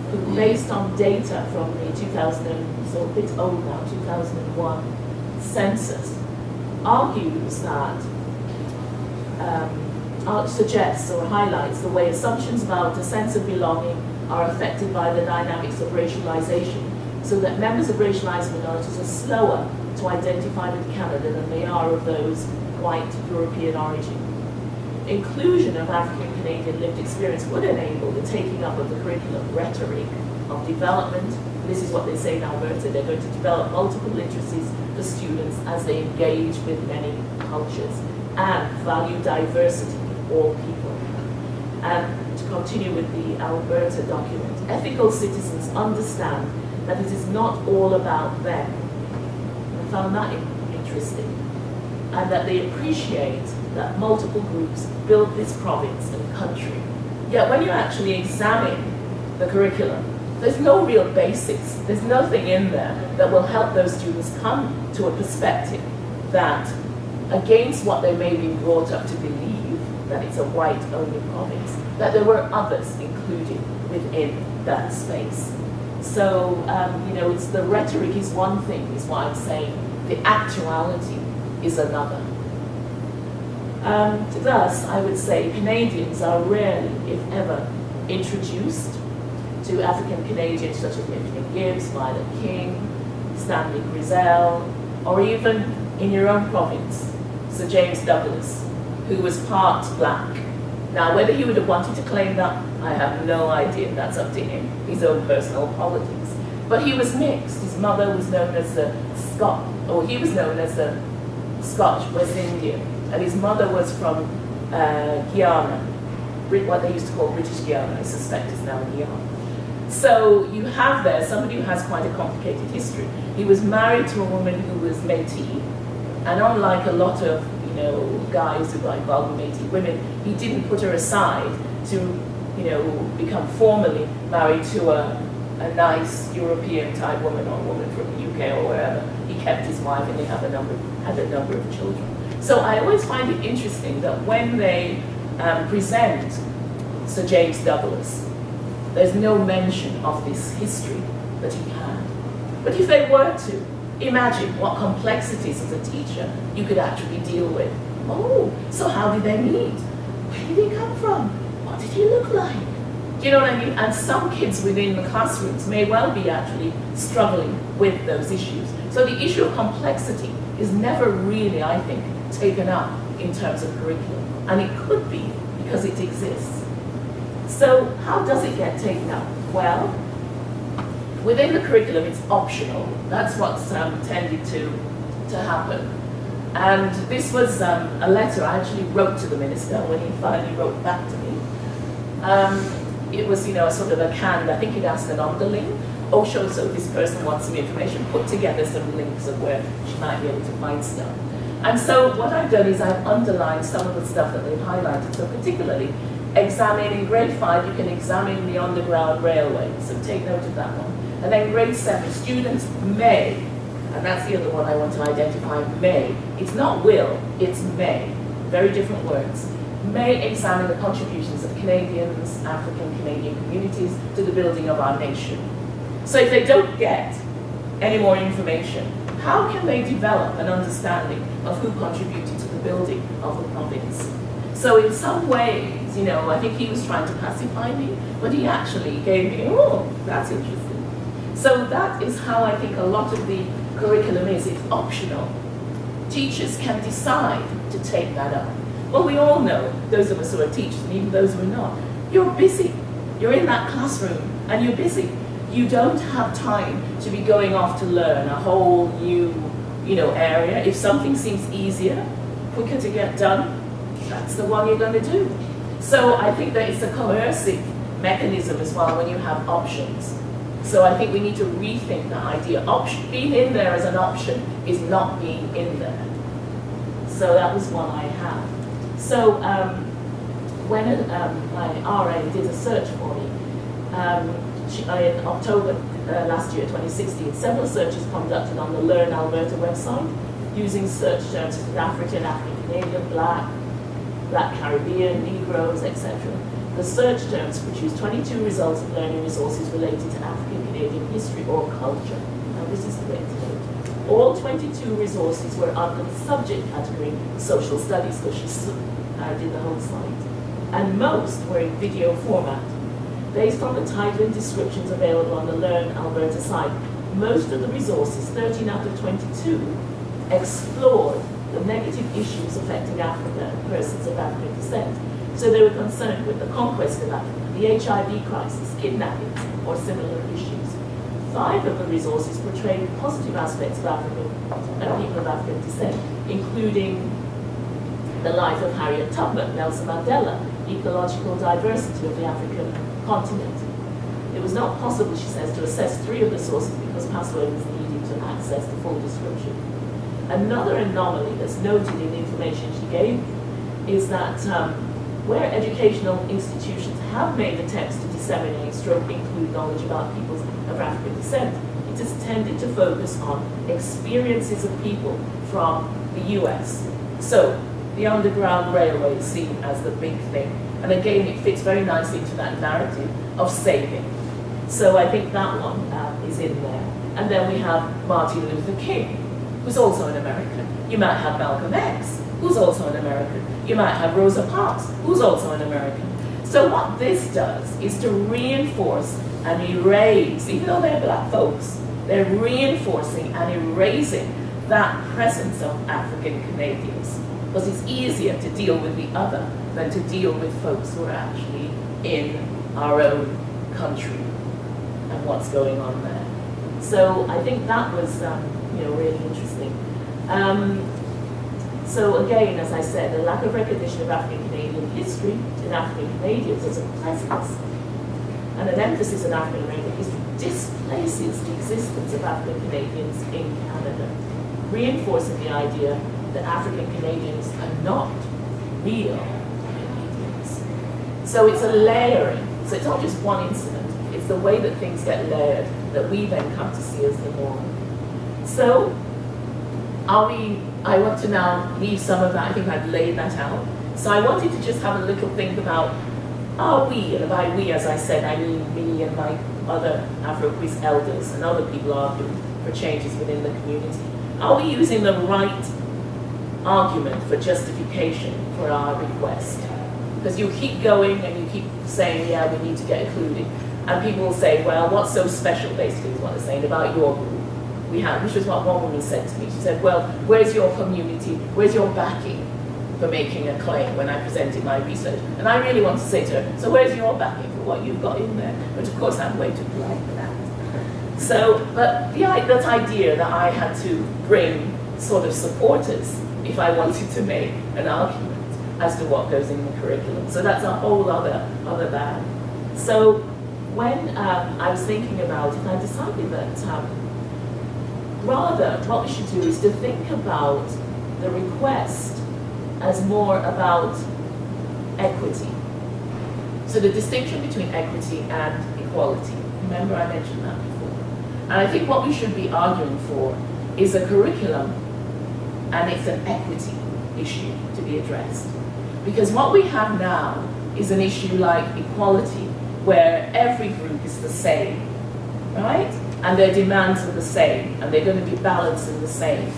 who, based on data from the 2001 census, argues that, suggests or highlights the way assumptions about a sense of belonging are affected by the dynamics of racialization, so that members of racialized minorities are slower to identify with Canada than they are of those white European origin. Inclusion of African Canadian lived experience would enable the taking up of the curriculum rhetoric of development. This is what they say in Alberta. They're going to develop multiple literacies for students as they engage with many cultures and value diversity in all people. And to continue with the Alberta document, ethical citizens understand that it is not all about them. I found that interesting. And that they appreciate that multiple groups build this province and country. Yet when you actually examine the curriculum, there's no real basics. There's nothing in there that will help those students come to a perspective that, against what they may be brought up to believe, that it's a white-only province, that there were others included within that space. So, it's the rhetoric is one thing, is what I'm saying. The actuality is another. Thus, I would say Canadians are rarely, if ever, introduced to African Canadians such as Mifflin Gibbs, Violet King, Stanley Grizel, or even in your own province, Sir James Douglas, who was part black. Now, whether he would have wanted to claim that, I have no idea. That's up to him, his own personal politics. But he was mixed. His mother was known as the he was known as the Scotch West Indian, and his mother was from Guyana, what they used to call British Guiana, I suspect is now Guyana. So you have there somebody who has quite a complicated history. He was married to a woman who was Métis, and unlike a lot of guys who like vulgar Métis women, he didn't put her aside to become formally married to a nice European type woman or a woman from the UK or wherever. He kept his wife and they had a number of children. So I always find it interesting that when they present Sir James Douglas, there's no mention of this history that he had. But if they were to, imagine what complexities as a teacher you could actually deal with. Oh, so how did they meet? Where did he come from? What did he look like? Do you know what I mean? And some kids within the classrooms may well be actually struggling with those issues. So the issue of complexity is never really, I think, taken up in terms of curriculum. And it could be because it exists. So how does it get taken up? Well, within the curriculum, it's optional. That's what's tended to happen. And this was a letter I actually wrote to the minister when he finally wrote back to me. It was, a sort of a canned, I think he'd asked an underling, so this person wants some information, put together some links of where she might be able to find stuff. And so what I've done is I've underlined some of the stuff that they've highlighted. So particularly, in grade 5, you can examine the Underground Railway, so take note of that one. And then grade 7, students may, and that's the other one I want to identify, may. It's not will, it's may. Very different words. May examine the contributions of Canadians, African Canadian communities to the building of our nation. So if they don't get any more information, how can they develop an understanding of who contributed to the building of the province? So in some ways, I think he was trying to pacify me, but he actually gave me, that's interesting. So that is how I think a lot of the curriculum is. It's optional. Teachers can decide to take that up. Well, we all know, those of us who are teachers and even those who are not, you're busy. You're in that classroom and you're busy. You don't have time to be going off to learn a whole new, area. If something seems easier, quicker to get done, that's the one you're going to do. So I think that it's a coercive mechanism as well when you have options. So I think we need to rethink that idea. Being in there as an option is not being in there. So that was one I had. So when my RA did a search for me, in October last year, 2016, several searches conducted on the Learn Alberta website using search terms such as African, African Canadian, Black Caribbean, Negroes, etc. The search terms produced 22 results of learning resources related to African Canadian history or culture. Now this is the way to note. All 22 resources were under the subject category social studies, because she did the whole site. And most were in video format. Based on the title and descriptions available on the Learn Alberta site, most of the resources, 13 out of 22, explored the negative issues affecting Africa and persons of African descent. So they were concerned with the conquest of Africa, the HIV crisis, kidnapping, or similar issues. 5 of the resources portrayed positive aspects of Africa and people of African descent, including the life of Harriet Tubman, Nelson Mandela, ecological diversity of the African continent. It was not possible, she says, to assess 3 of the sources because password was needed to access the full description. Another anomaly that's noted in the information she gave is that where educational institutions have made attempts to disseminate stroke include knowledge about peoples of African descent, it has tended to focus on experiences of people from the US. So the Underground Railway is seen as the big thing. And again, it fits very nicely into that narrative of saving. So I think that one is in there. And then we have Martin Luther King, who's also an American. You might have Malcolm X, who's also an American. You might have Rosa Parks, who's also an American. So what this does is to reinforce and erase, even though they're black folks, they're reinforcing and erasing that presence of African Canadians. Because it's easier to deal with the other than to deal with folks who are actually in our own country and what's going on there. So I think that was really interesting. So again, as I said, the lack of recognition of African Canadian history in African Canadians as a presence and an emphasis on African American history displaces the existence of African Canadians in Canada, reinforcing the idea that African Canadians are not real Canadians. So it's a layering. So it's not just one incident. It's the way that things get layered that we then come to see as the norm. So I want to now leave some of that. I think I've laid that out. So I wanted to just have a little think about, are we, and by we, as I said, I mean me and my other Afro-Quiz elders and other people arguing for changes within the community, are we using the right argument for justification for our request? Because you keep going and you keep saying, yeah, we need to get included. And people will say, well, what's so special, basically, is what they're saying about your group. Which was what one woman said to me. She said, well, where's your community? Where's your backing for making a claim when I presented my research? And I really want to say to her, so where's your backing for what you've got in there? But of course, I'm way too polite for that. So, but that idea that I had to bring sort of supporters if I wanted to make an argument as to what goes in the curriculum. So that's a whole other bag. So when I was thinking about it, I decided that rather what we should do is to think about the request as more about equity. So the distinction between equity and equality. Remember I mentioned that before. And I think what we should be arguing for is a curriculum, and it's an equity issue to be addressed. Because what we have now is an issue like equality, where every group is the same, right? And their demands are the same, and they're going to be balanced and the same.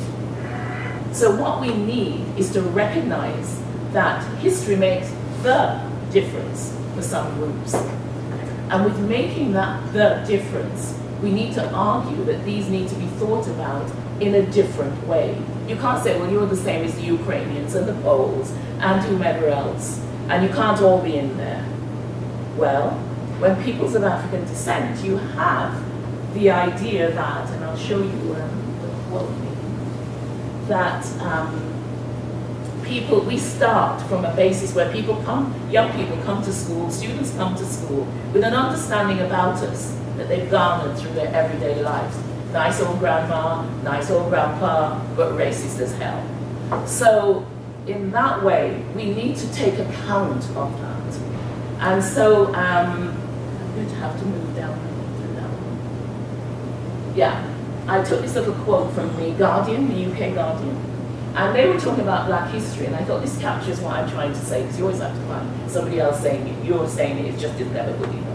So what we need is to recognize that history makes the difference for some groups. And with making that the difference, we need to argue that these need to be thought about in a different way. You can't say, well, you're the same as the Ukrainians and the Poles and whomever else, and you can't all be in there. Well, when peoples of African descent, you have the idea that, and I'll show you the quote, that we start from a basis where young people come to school, students come to school with an understanding about us that they've garnered through their everyday lives. Nice old grandma, nice old grandpa, but racist as hell. So in that way, we need to take account of that. And so I'm going to have to move down through that one. Yeah, I took this little quote from the Guardian, the UK Guardian, and they were talking about Black history, and I thought this captures what I'm trying to say, because you always have to find somebody else saying it. You're saying it, it's just never good enough.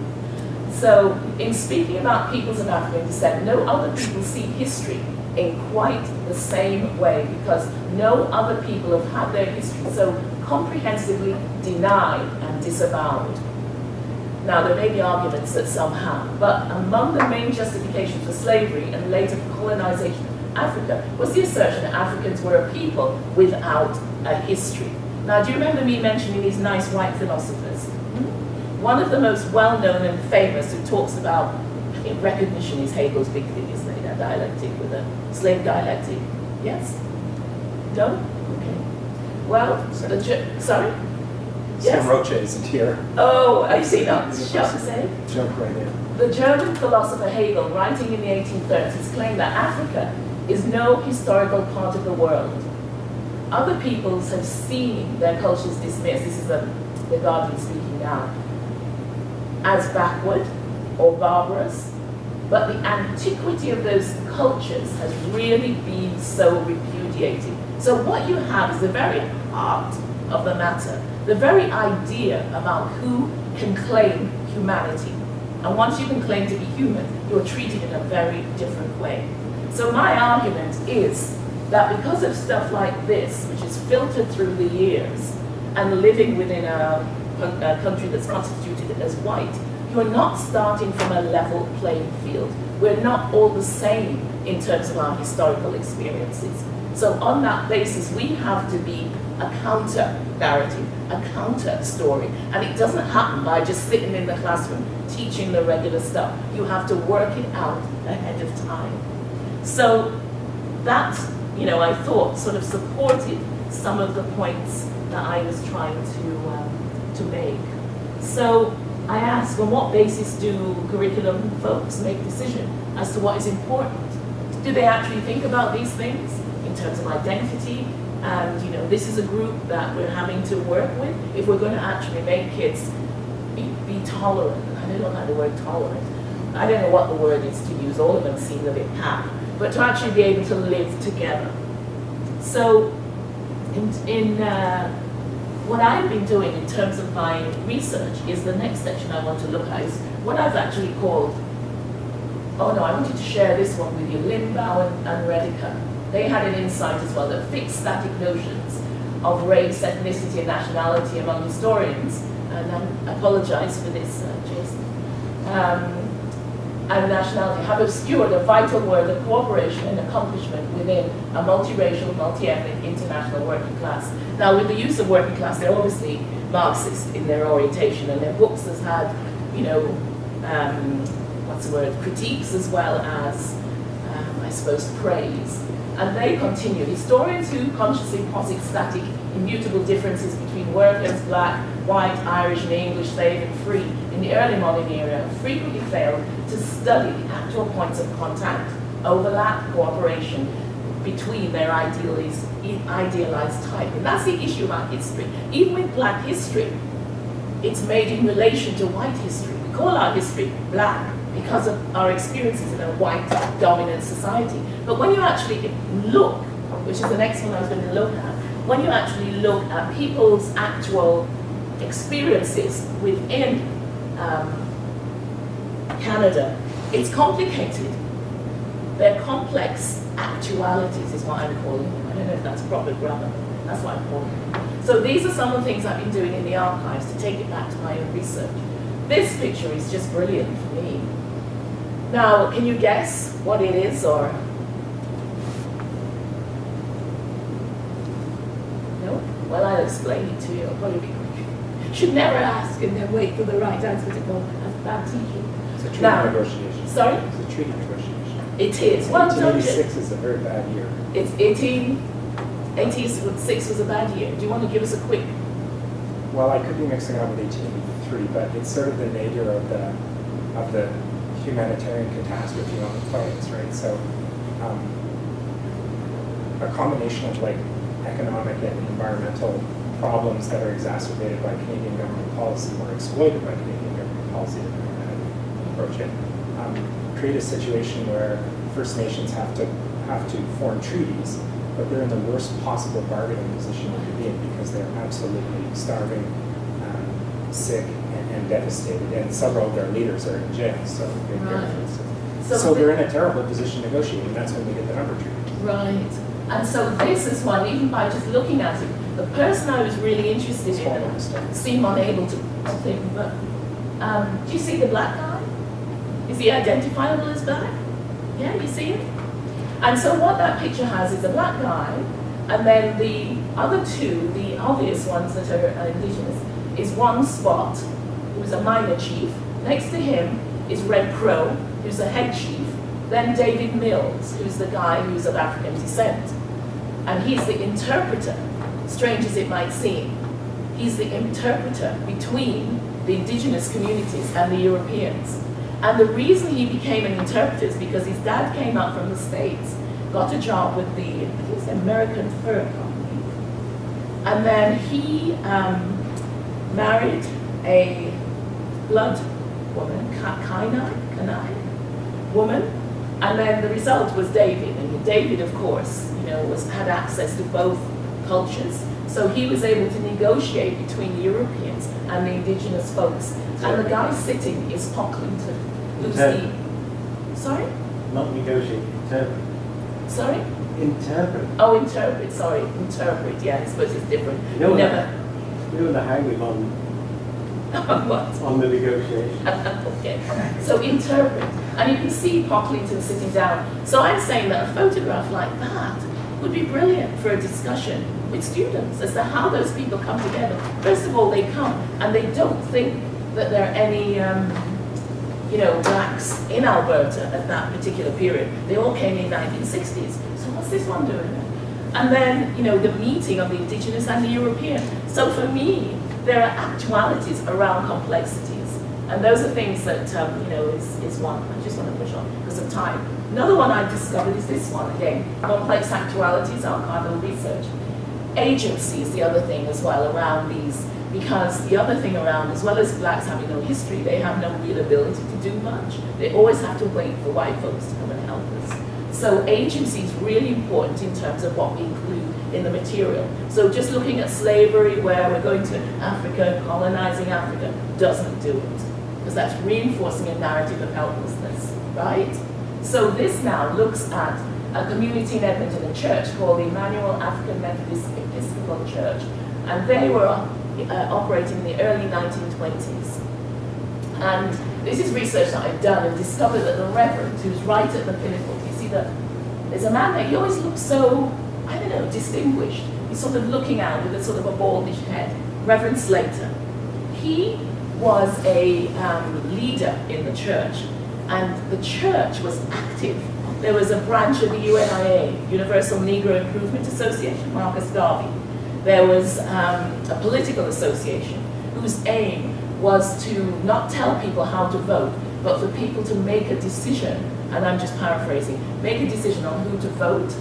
So, in speaking about peoples of African descent, no other people see history in quite the same way, because no other people have had their history so comprehensively denied and disavowed. Now, there may be arguments that some have, but among the main justifications for slavery and later for colonization of Africa was the assertion that Africans were a people without a history. Now, do you remember me mentioning these nice white philosophers? One of the most well-known and famous who talks about, I think recognition is Hegel's big thing, isn't it? A dialectic with a slave dialectic. Yes? No? Okay. Well, sorry? Yes? Sam Roche isn't here. Oh, I see that. Just say. Jump right in. The German philosopher Hegel, writing in the 1830s, claimed that Africa is no historical part of the world. Other peoples have seen their cultures dismissed. This is the Guardian speaking now, as backward or barbarous, but the antiquity of those cultures has really been so repudiated. So what you have is the very heart of the matter, the very idea about who can claim humanity. And once you can claim to be human, you're treated in a very different way. So my argument is that because of stuff like this, which is filtered through the years, and living within a country that's constituted as white, you're not starting from a level playing field. We're not all the same in terms of our historical experiences. So on that basis, we have to be a counter narrative, a counter story. And it doesn't happen by just sitting in the classroom teaching the regular stuff. You have to work it out ahead of time. So that, I thought sort of supported some of the points that I was trying to make. So I asked, on what basis do curriculum folks make decision as to what is important? Do they actually think about these things in terms of identity? And this is a group that we're having to work with if we're going to actually make kids be tolerant. I don't like the word tolerant. I don't know what the word is to use. All of them seem a bit pat. But to actually be able to live together. So in what I've been doing in terms of my research is the next section I want to look at is what I've actually called, I wanted to share this one with you, Limbaugh and Rediker. They had an insight as well that fixed static notions of race, ethnicity, and nationality among historians, and I apologize for this, Jason, and nationality have obscured a vital word of cooperation and accomplishment within a multiracial, multi-ethnic, international working class. Now, with the use of working class, they're obviously Marxist in their orientation, and their books has had, critiques as well as, I suppose, praise. And they continue. Historians who consciously posit static, immutable differences between workers, black, white, Irish, and English, slave, and free in the early modern era frequently failed to study the actual points of contact, overlap, cooperation between their idealized type. And that's the issue about history. Even with black history, it's made in relation to white history. We call our history black because of our experiences in a white dominant society. But when you actually look, which is the next one I was going to look at, when you actually look at people's actual experiences within Canada, it's complicated. They're complex actualities is what I'm calling them. I don't know if that's proper grammar. That's what I'm calling them. So these are some of the things I've been doing in the archives to take it back to my own research. This picture is just brilliant for me. Now, can you guess what it is, or? No? Well, I'll explain it to you. It'll probably be quick. Should never ask and then wait for the right answer to come. That's a bad teacher. It's a treaty Now- negotiation. Sorry? It's a treaty negotiation. It is. Well, don't you? 1886 is a very bad year. It's 1886 was a bad year. Do you want to give us a quick? Well, I could be mixing it up with 1883, but it's sort of the nadir of the humanitarian catastrophe on the plains, right? So, a combination of like economic and environmental problems that are exacerbated by Canadian government policy or exploited by Canadian government policy, depending on how you approach it, create a situation where First Nations have to form treaties, but they're in the worst possible bargaining position they could be in because they're absolutely starving, sick, and devastated, and several of their leaders are in jail. So, big Right. difference. So So they're in a terrible position negotiating. That's when we get the number treaty. Right. And so this is one, even by just looking at it, the person I was really interested It's in one of the stuff. seem unable to think, but do you see the black guy? Is he identifiable as black? Yeah, you see him? And so what that picture has is a black guy, and then the other two, the obvious ones that are indigenous, is one Spot, who's a minor chief. Next to him is Red Crow, who's a head chief. Then David Mills, who's the guy who's of African descent. And he's the interpreter, strange as it might seem. He's the interpreter between the indigenous communities and the Europeans. And the reason he became an interpreter is because his dad came up from the States, got a job with the, I think it's the American Fur Company. And then he married a blood woman, Kainai woman. And then the result was David. And David, of course, had access to both cultures. So he was able to negotiate between the Europeans and the indigenous folks. And the guy sitting is Pocklington, who's the... Sorry? Not negotiate, interpret. Sorry? Interpret. Oh, interpret, sorry. Interpret, yeah, I suppose it's different. You know, Never... You know the hanging on What? on the negotiation. Okay, so interpret. And you can see Pocklington sitting down. So I'm saying that a photograph like that would be brilliant for a discussion with students as to how those people come together. First of all, they come and they don't think that there are any, blacks in Alberta at that particular period. They all came in 1960s. So what's this one doing? And then, the meeting of the indigenous and the European. So for me, there are actualities around complexities. And those are things that, is one. I just want to push on because of time. Another one I discovered is this one again, complex actualities, archival research. Agency is the other thing as well around these, because the other thing around, as well as blacks having no history, they have no real ability to do much. They always have to wait for white folks to come and help us. So agency is really important in terms of what we include in the material. So just looking at slavery, where we're going to Africa, colonizing Africa, doesn't do it, because that's reinforcing a narrative of helplessness, right? So this now looks at a community in Edmonton, a church called the Emmanuel African Methodist Episcopal Church, and they were operating in the early 1920s. And this is research that I've done and discovered that the Reverend, who's right at the pinnacle, you see that there's a man there, he always looks so, I don't know, distinguished. He's sort of looking out with a sort of a baldish head. Reverend Slater. He was a leader in the church, and the church was active. There was a branch of the UNIA, Universal Negro Improvement Association, Marcus Garvey. There was a political association whose aim was to not tell people how to vote, but for people to make a decision, and I'm just paraphrasing, make a decision on who to vote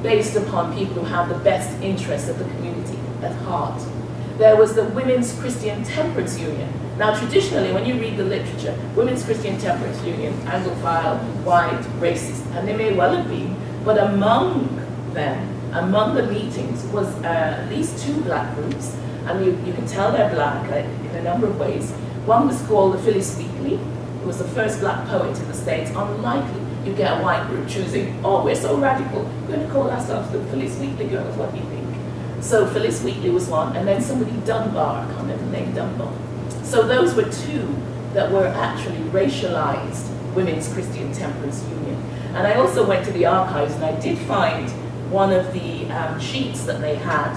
based upon people who have the best interests of the community at heart. There was the Women's Christian Temperance Union. Now, traditionally, when you read the literature, Women's Christian Temperance Union, Anglophile, white, racist, and they may well have been, but among them, among the meetings, was at least two black groups, and you can tell they're black in a number of ways. One was called the Phyllis Wheatley, who was the first black poet in the States. Unlikely you get a white group choosing, oh, we're so radical, we're going to call ourselves the Phyllis Wheatley Girls, what do you think? So Phyllis Wheatley was one, and then somebody Dunbar, I can't remember the name, Dunbar. So those were two that were actually racialized Women's Christian Temperance Union. And I also went to the archives and I did find one of the sheets that they had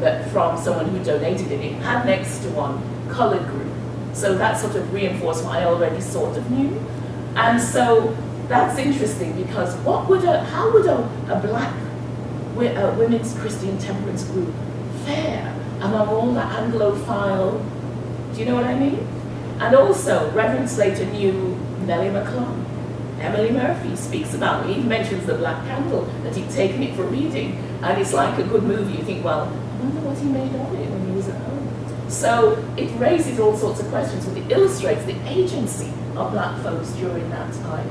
that from someone who donated it. It had next to one colored group. So that sort of reinforced what I already sort of knew. And so that's interesting because how would a black women's Christian temperance group fare among all the Anglophile, do you know what I mean? And also, Reverend Slater knew Nellie McClung. Emily Murphy speaks about it. He mentions the Black Candle, that he'd taken it for reading. And it's like a good movie. You think, well, I wonder what he made of it when he was at home. So it raises all sorts of questions, but it illustrates the agency of black folks during that time.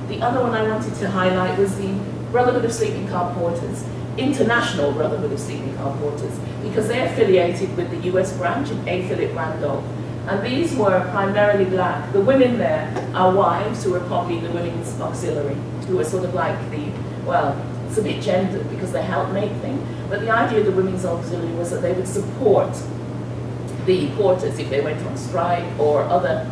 The other one I wanted to highlight was the Brotherhood of Sleeping Car Porters, International Brotherhood of Sleeping Car Porters, because they're affiliated with the US branch of A. Philip Randolph. And these were primarily black. The women there are wives who are probably the women's auxiliary, who are sort of like the, well, it's a bit gendered because they helpmate thing, but the idea of the women's auxiliary was that they would support the porters if they went on strike or other,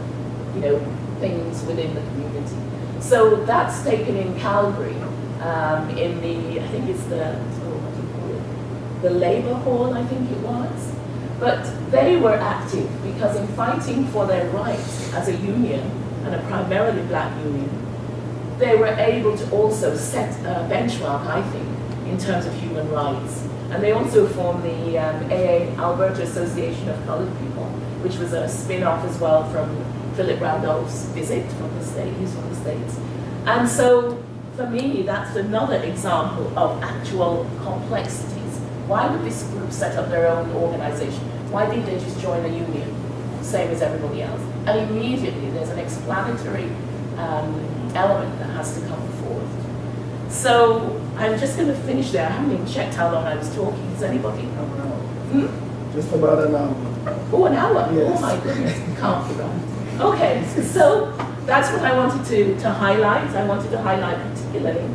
things within the community. So that's taken in Calgary, in the, I think it's the Labour Hall, I think it was. But they were active because in fighting for their rights as a union, and a primarily black union, they were able to also set a benchmark, I think, in terms of human rights. And they also formed the AA, Alberta Association of Colored People, which was a spin-off as well from Philip Randolph's visit from the States, he's from the States. And so, for me, that's another example of actual complexities. Why would this group set up their own organization? Why didn't they just join a union, same as everybody else? And immediately there's an explanatory element that has to come forth. So I'm just going to finish there. I haven't even checked how long I was talking. Does anybody? Just about an hour. Oh, an hour? Yes. Oh my goodness, can't be right. Okay, so that's what I wanted to highlight. I wanted to highlight particularly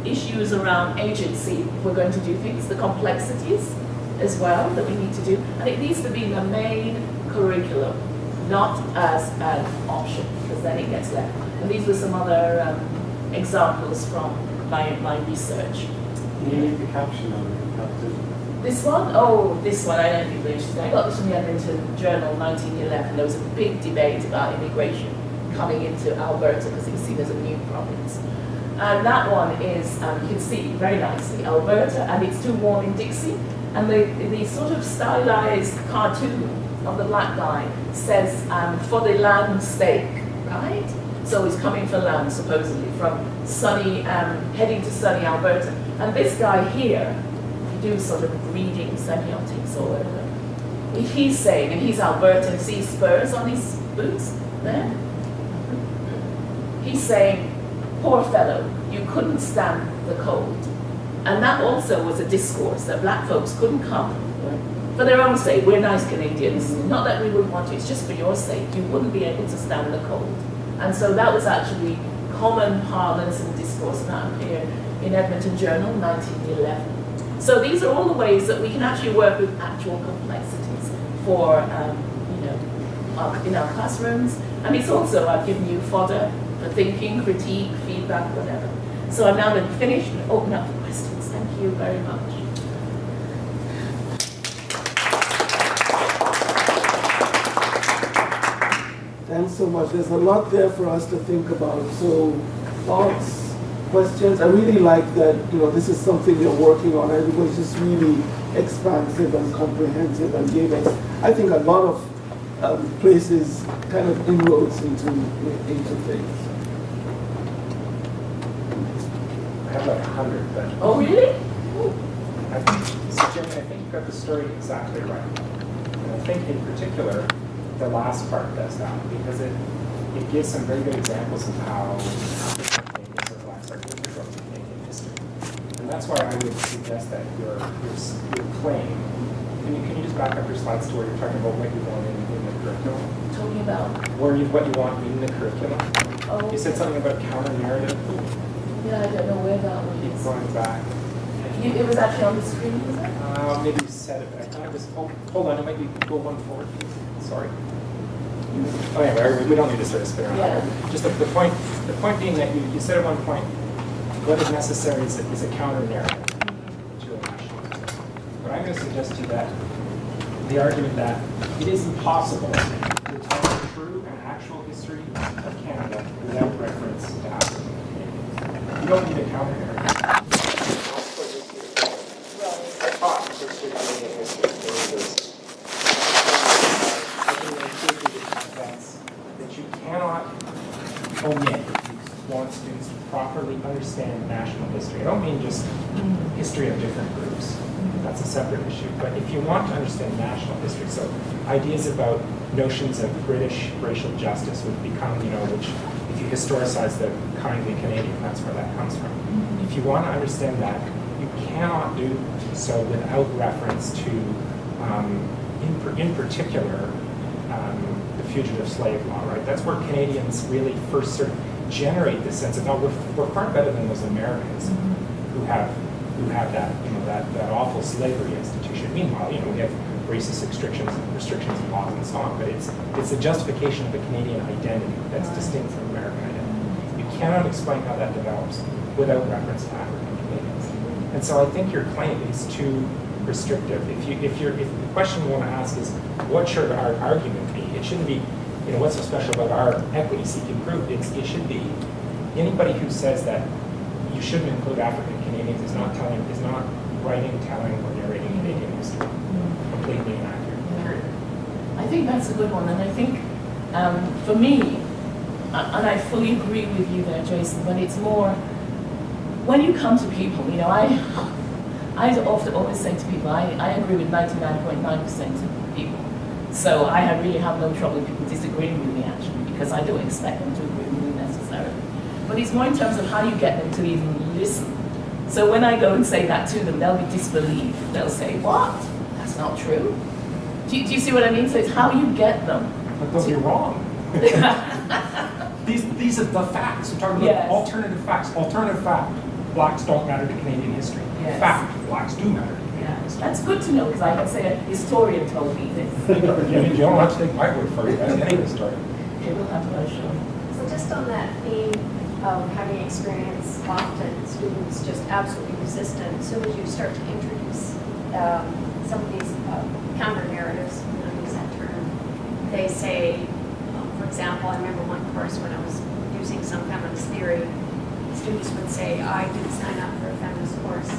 issues around agency if we're going to do things, the complexities as well that we need to do. And it needs to be the main curriculum, not as an option, because then it gets left. And these were some other examples from my research. You need the caption on it. This one? Oh, this one, I don't think it's interesting. I got this from the Edmonton Journal, 1911. There was a big debate about immigration coming into Alberta because it was seen as a new province. And that one is, you can see very nicely, Alberta, and it's too warm in Dixie. And the sort of stylized cartoon of the black guy says, for the land stake, right? So he's coming for land, supposedly, from sunny, heading to sunny Alberta. And this guy here, if you do sort of reading semiotics or whatever, he's saying, and he's Albertan, see spurs on his boots there? He's saying, poor fellow, you couldn't stand the cold. And that also was a discourse that black folks couldn't come for their own sake. We're nice Canadians. Not that we would want to, it's just for your sake. You wouldn't be able to stand the cold. And so that was actually common parlance and discourse, and that appeared in Edmonton Journal, 1911. So these are all the ways that we can actually work with actual complexities for, in our classrooms. And it's also, I've given you fodder for thinking, critique, feedback, whatever. So I'm now going to finish and open up for questions. Thank you very much. Thanks so much. There's a lot there for us to think about. So thoughts, questions. I really like that, this is something you're working on. It was just really expansive and comprehensive and gave us, I think, a lot of places, kind of inroads into things. I have like 100, but Oh, really? I think, so Jimmy, I think you got the story exactly right. And I think in particular, the last part does that because it gives some very good examples of how African Canadians or blacks are integral to Canadian history. And that's why I would suggest that your claim, can you just back up your slides to where you're talking about what you want in the curriculum? Talking about? What you want in the curriculum? Oh. You said something about counter-narrative. Yeah, I don't know where that one Keep is. going back. It was actually on the screen, is it? Maybe you said it, but I thought it was, hold on, it might be, go one forward, please. Sorry. Oh yeah, we don't need to sort of spin around. Yeah. Just the point being that you said at one point, what is necessary is a counter narrative to a nationalism. But I'm going to suggest to you that the argument that it is impossible to tell the true and actual history of Canada without reference to African Canadians. You don't need a counter narrative. I taught history of Canadian history at the university. I can give you the defense that you cannot omit if you want students to properly understand national history. I don't mean just history of different groups. That's a separate issue. But if you want to understand national history, so ideas about notions of British racial justice would become, which if you historicize the kindly Canadian, that's where that comes from. If you want to understand that, you cannot do so without reference to, in particular, the fugitive slave law, right? That's where Canadians really first sort of generate this sense of, no, we're far better than those Americans who have that, that awful slavery institution. Meanwhile, we have racist restrictions and laws and so on, but it's a justification of a Canadian identity that's distinct from American identity. You cannot explain how that develops without reference to African Canadians. And so I think your claim is too restrictive. If the question we want to ask is, what should our argument be? It shouldn't be, what's so special about our equity-seeking group? It should be anybody who says that you shouldn't include African Canadians is not writing, telling, or narrating Canadian history. Completely inaccurate. Period. I think that's a good one, and I think for me, and I fully agree with you there, Jason, but it's more when you come to people, I often always say to people, I agree with 99.9% of people. So I really have no trouble with people disagreeing with me, actually, because I don't expect them to agree with me necessarily. But it's more in terms of how you get them to even listen. So when I go and say that to them, they'll be disbelieved. They'll say, what? That's not true. Do you see what I mean? So it's how you get them. But those are wrong. These are the facts. We're talking about alternative facts. Alternative fact. Blacks don't matter to Canadian history. Yes. Fact. Blacks do matter to Canadian history. That's good to know, because I can say a historian told me this. You don't have to take my word for it. That's any historian. It will have to show. So just on that theme of having experience, often students just absolutely resistant as soon as you start to introduce some of these counter narratives, I'm going to use that term. They say, for example, I remember one course when I was using some feminist theory, students would say, I didn't sign up for a feminist course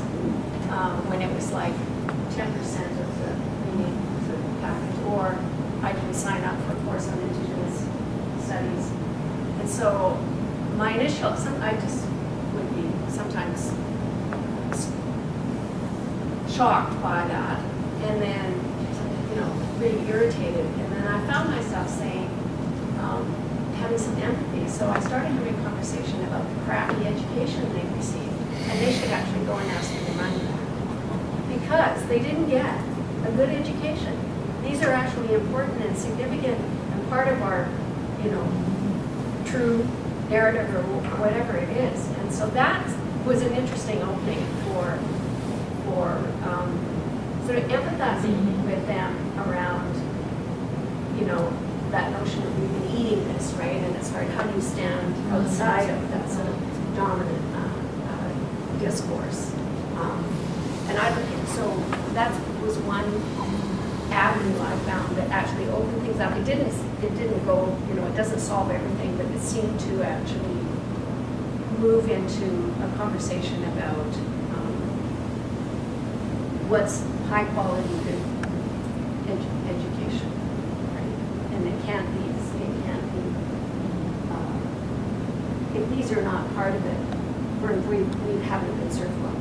when it was like 10% of the reading package, or I didn't sign up for a course on Indigenous studies. And so my initial, I just would be sometimes shocked by that, and then, really irritated. And then I found myself saying, having some empathy. So I started having a conversation about the crappy education they received, and they should actually go and ask for their money back because they didn't get a good education. These are actually important and significant and part of our, true narrative or whatever it is. And so that was an interesting opening for sort of empathizing with them around, that notion of we've been eating this, right? And it's hard, how do you stand outside of that sort of dominant discourse? And so that was one avenue I found that actually opened things up. It didn't go, it doesn't solve everything, but it seemed to actually move into a conversation about what's high quality good education, right? And if these are not part of it, we haven't been served well.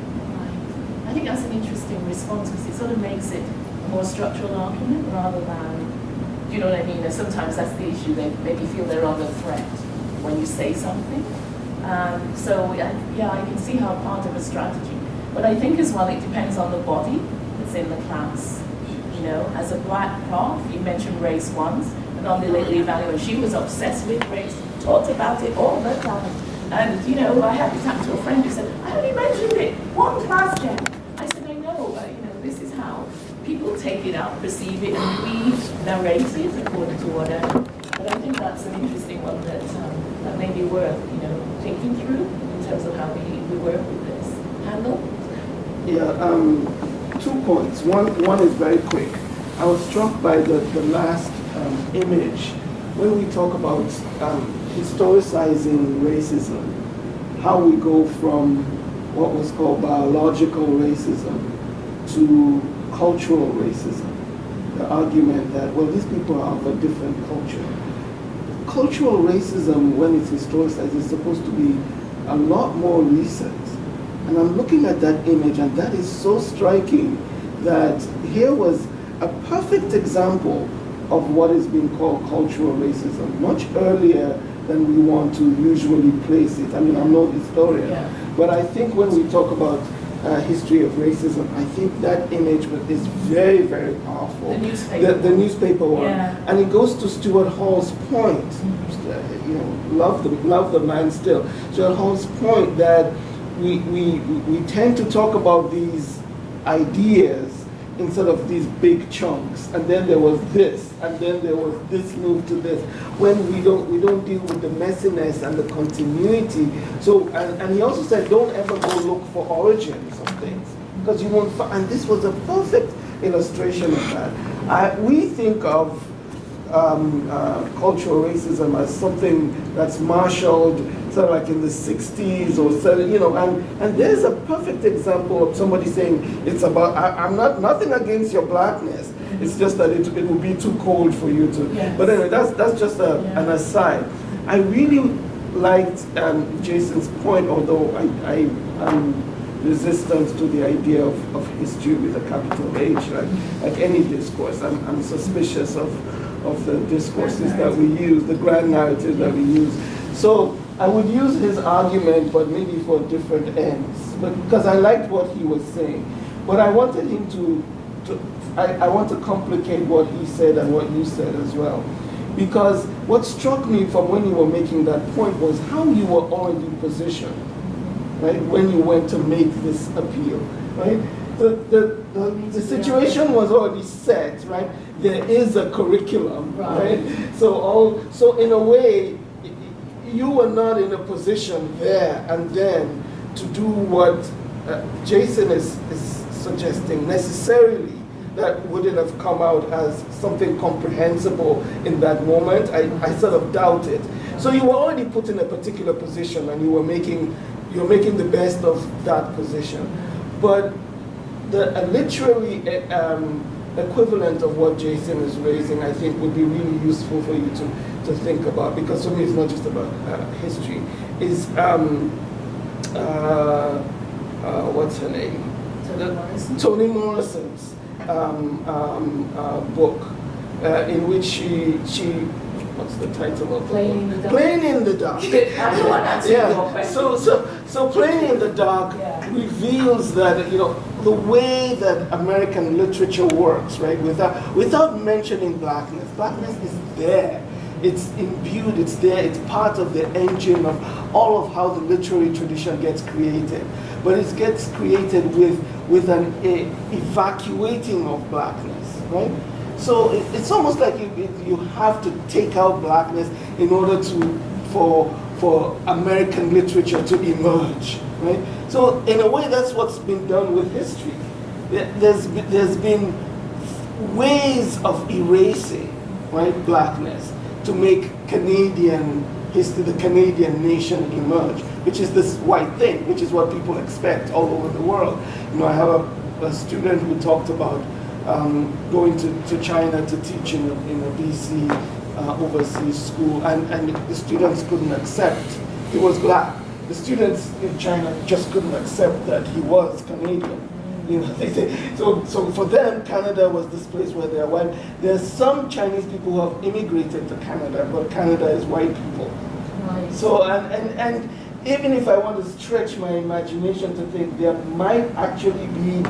I think that's an interesting response, because it sort of makes it a more structural argument rather than, do you know what I mean? Sometimes that's the issue. They maybe feel they're under threat when you say something. So I can see how part of a strategy. But I think as well it depends on the body that's in the class. As a black prof, you mentioned race once, and on the little evaluation, she was obsessed with race, talked about it all the time. And I had this happen to a friend who said, I only mentioned it one class, Jen. I said, I know, this is how people take it out, perceive it, and we narrate it according to whatever. But think that's an interesting one that may be worth, thinking through in terms of how we work with this. Handel? Yeah, 2 points. One is very quick. I was struck by the last image when we talk about historicizing racism, how we go from what was called biological racism to cultural racism. The argument that, well, these people are of a different culture. Cultural racism, when it's historicized, is supposed to be a lot more recent. And I'm looking at that image, and that is so striking that here was a perfect example of what is being called cultural racism, much earlier than we want to usually place it. I mean, I'm no historian, but I think when we talk about history of racism, I think that image is very, very powerful. The newspaper one. Yeah. And it goes to Stuart Hall's point. Love the man still. Stuart Hall's point that we tend to talk about these ideas instead of these big chunks, and then there was this, and then there was this move to this, when we don't deal with the messiness and the continuity. So, and he also said, don't ever go look for origins of things, because you won't find, and this was a perfect illustration of that. We think of cultural racism as something that's marshaled sort of like in the 60s or 70s, and there's a perfect example of somebody saying it's about, I'm nothing against your blackness, it's just that it will be too cold for you to, but anyway, that's just an aside. I really liked Jason's point, although I am resistant to the idea of history with a capital H, like any discourse. I'm suspicious of the discourses that we use, the grand narratives that we use. So I would use his argument, but maybe for different ends, because I liked what he was saying. But I wanted him I want to complicate what he said and what you said as well. Because what struck me from when you were making that point was how you were already positioned, right, when you went to make this appeal, right? The situation was already set, right? There is a curriculum, right? So in a way, you were not in a position there and then to do what Jason is suggesting necessarily. That wouldn't have come out as something comprehensible in that moment. I sort of doubt it. So you were already put in a particular position, and you're making the best of that position. But the literary equivalent of what Jason is raising, I think, would be really useful for you to think about, because for me it's not just about history. Is what's her name? Toni Morrison's book, in which she what's the title of the book? Playing in the Dark. So Playing in the Dark reveals that the way that American literature works, right? Without mentioning blackness. Blackness is there. It's imbued, it's there, it's part of the engine of all of how the literary tradition gets created. But it gets created with an evacuating of blackness, right? So it's almost like you have to take out blackness in order for American literature to emerge, right? So in a way, that's what's been done with history. There's been ways of erasing, right, blackness to make Canadian history, the Canadian nation emerge, which is this white thing, which is what people expect all over the world. I have a student who talked about going to China to teach in a BC overseas school, and the students couldn't accept he was black. The students in China just couldn't accept that he was Canadian. They say, so for them, Canada was this place where they're white. There's some Chinese people who have immigrated to Canada, but Canada is white people. Right. So, and even if I want to stretch my imagination to think there might actually be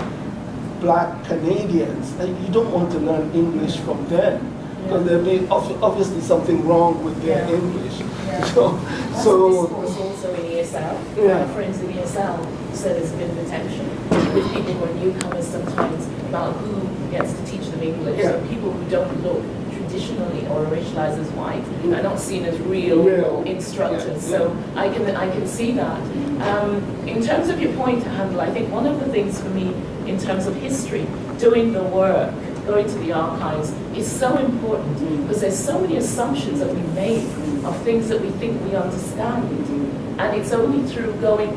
black Canadians, you don't want to learn English from them, because there'll be obviously something wrong with their English. Yeah. So discourse also in ESL. Yeah. My friends in ESL said there's a bit of a tension with people who are newcomers sometimes about who gets to teach them English. Yeah. So people who don't look traditionally or racialized as white are not seen as real instructors. So I can see that. In terms of your point, Handel, I think one of the things for me in terms of history, doing the work, going to the archives is so important because there's so many assumptions that we make of things that we think we understand. And it's only through going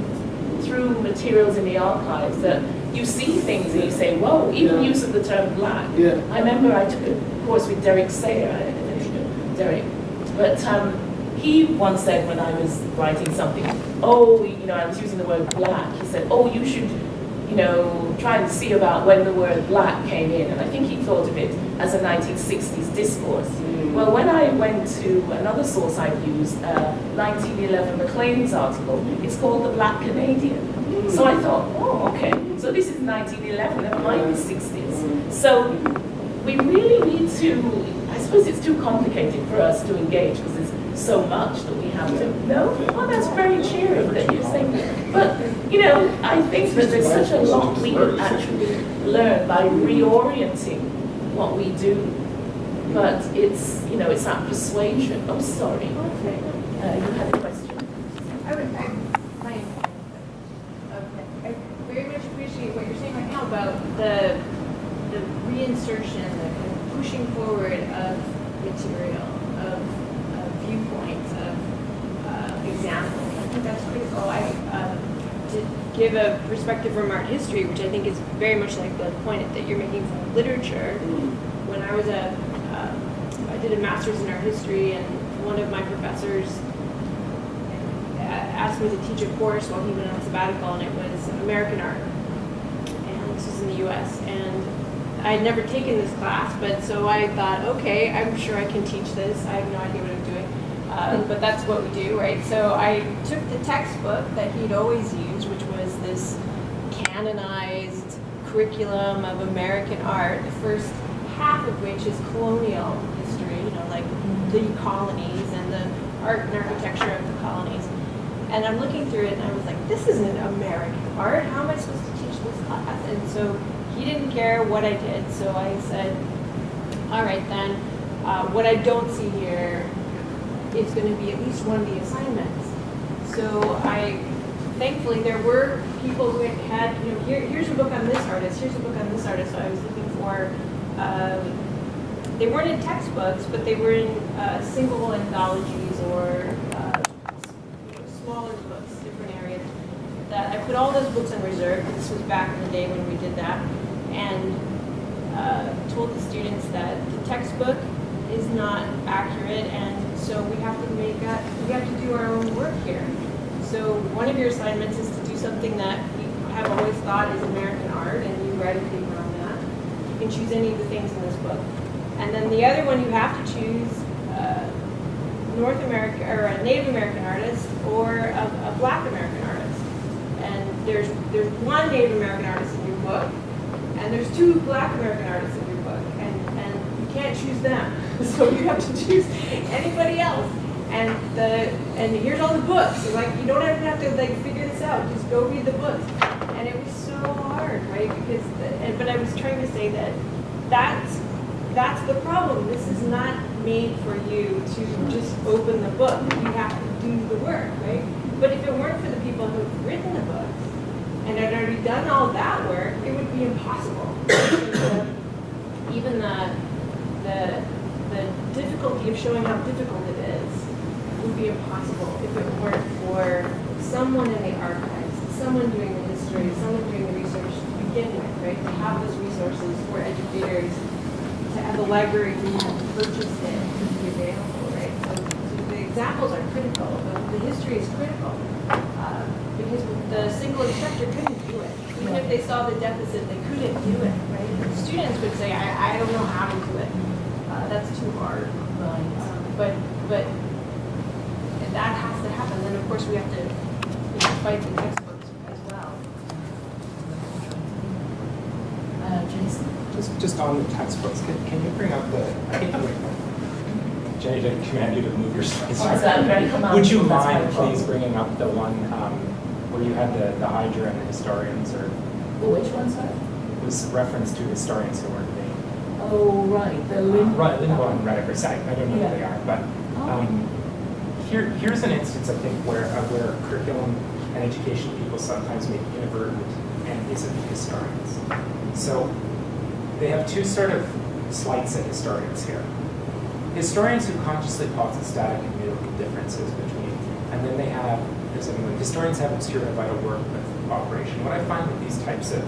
through materials in the archives that you see things and you say, whoa, even use of the term black. I remember I took a course with Derek Sayer, I don't know if you know Derek, but he once said when I was writing something, I was using the word black, he said, you should, try to see about when the word black came in. And I think he thought of it as a 1960s discourse. Well, when I went to another source I've used, 1911 Maclean's article, it's called The Black Canadian. So I thought, okay, so this is 1911, never mind the 60s. So we really need to, I suppose it's too complicated for us to engage because there's so much that we have to know. Oh, that's very cheering that you're saying that. But, I think that there's such a lot we can actually learn by reorienting what we do. But it's, it's that persuasion. Oh, sorry. You had a question. I very much appreciate what you're saying right now about the reinsertion, the kind of pushing forward of material, of viewpoints, of examples. I think that's critical. To give a perspective from art history, which I think is very much like the point that you're making from literature. When I was I did a master's in art history, and one of my professors asked me to teach a course while he went on sabbatical, and it was American art, and this was in the U.S. And I had never taken this class, but so I thought, okay, I'm sure I can teach this. I have no idea what I'm doing, but that's what we do, right? So I took the textbook that he'd always used, which was this canonized curriculum of American art, the first half of which is colonial history, like the colonies and the art and architecture of the colonies. And I'm looking through it and I was like, this isn't American art. How am I supposed to teach this class? And so he didn't care what I did. So I said, all right then, what I don't see here is going to be at least one of the assignments. So thankfully there were people who had, here's a book on this artist, here's a book on this artist. So I was looking for, they weren't in textbooks, but they were in single anthologies or smaller books, different areas. That I put all those books on reserve. This was back in the day when we did that, and told the students that the textbook is not accurate, and so we have to do our own work here. So one of your assignments is to do something that we have always thought is American art, and you write a paper on that. You can choose any of the things in this book. And then the other one you have to choose North America or a Native American artist or a Black American artist. And there's one Native American artist in your book, and there's two Black American artists in your book, and you can't choose them. So you have to choose anybody else. And here's all the books. So you don't even have to figure this out. Just go read the books. And it was so hard, right? Because but I was trying to say that's the problem. This is not made for you to just open the book. You have to do the work, right? But if it weren't for the people who've written the books and had already done all that work, it would be impossible. Even the difficulty of showing how difficult it is would be impossible if it weren't for someone in the archives, someone doing the history, someone doing the research to begin with, right? To have those resources for educators, to have the library who purchased it to be available, right? So the examples are critical. The history is critical because the single instructor couldn't do it. Even if they saw the deficit, they couldn't do it, right? The students would say, I don't know how to do it. That's too hard. But that has to happen. Then of course we have to fight the textbooks as well. Jason? Just on the textbooks, can you bring up I think Jenny didn't command you to move your slides. Would you mind please bringing up the one where you had the Hydra and the historians, or which one, sorry? it was reference to historians who weren't named. Oh, right, the limbo. Right, Limbo and Rediker site. I don't know Yeah. who they are, but Oh. here's an instance I think where curriculum and education people sometimes make inadvertent enemies of historians. So they have two sort of slights at historians here. Historians who consciously posit static and mutable differences between, and then there's something like historians have obscure and vital work with operation. What I find with these types of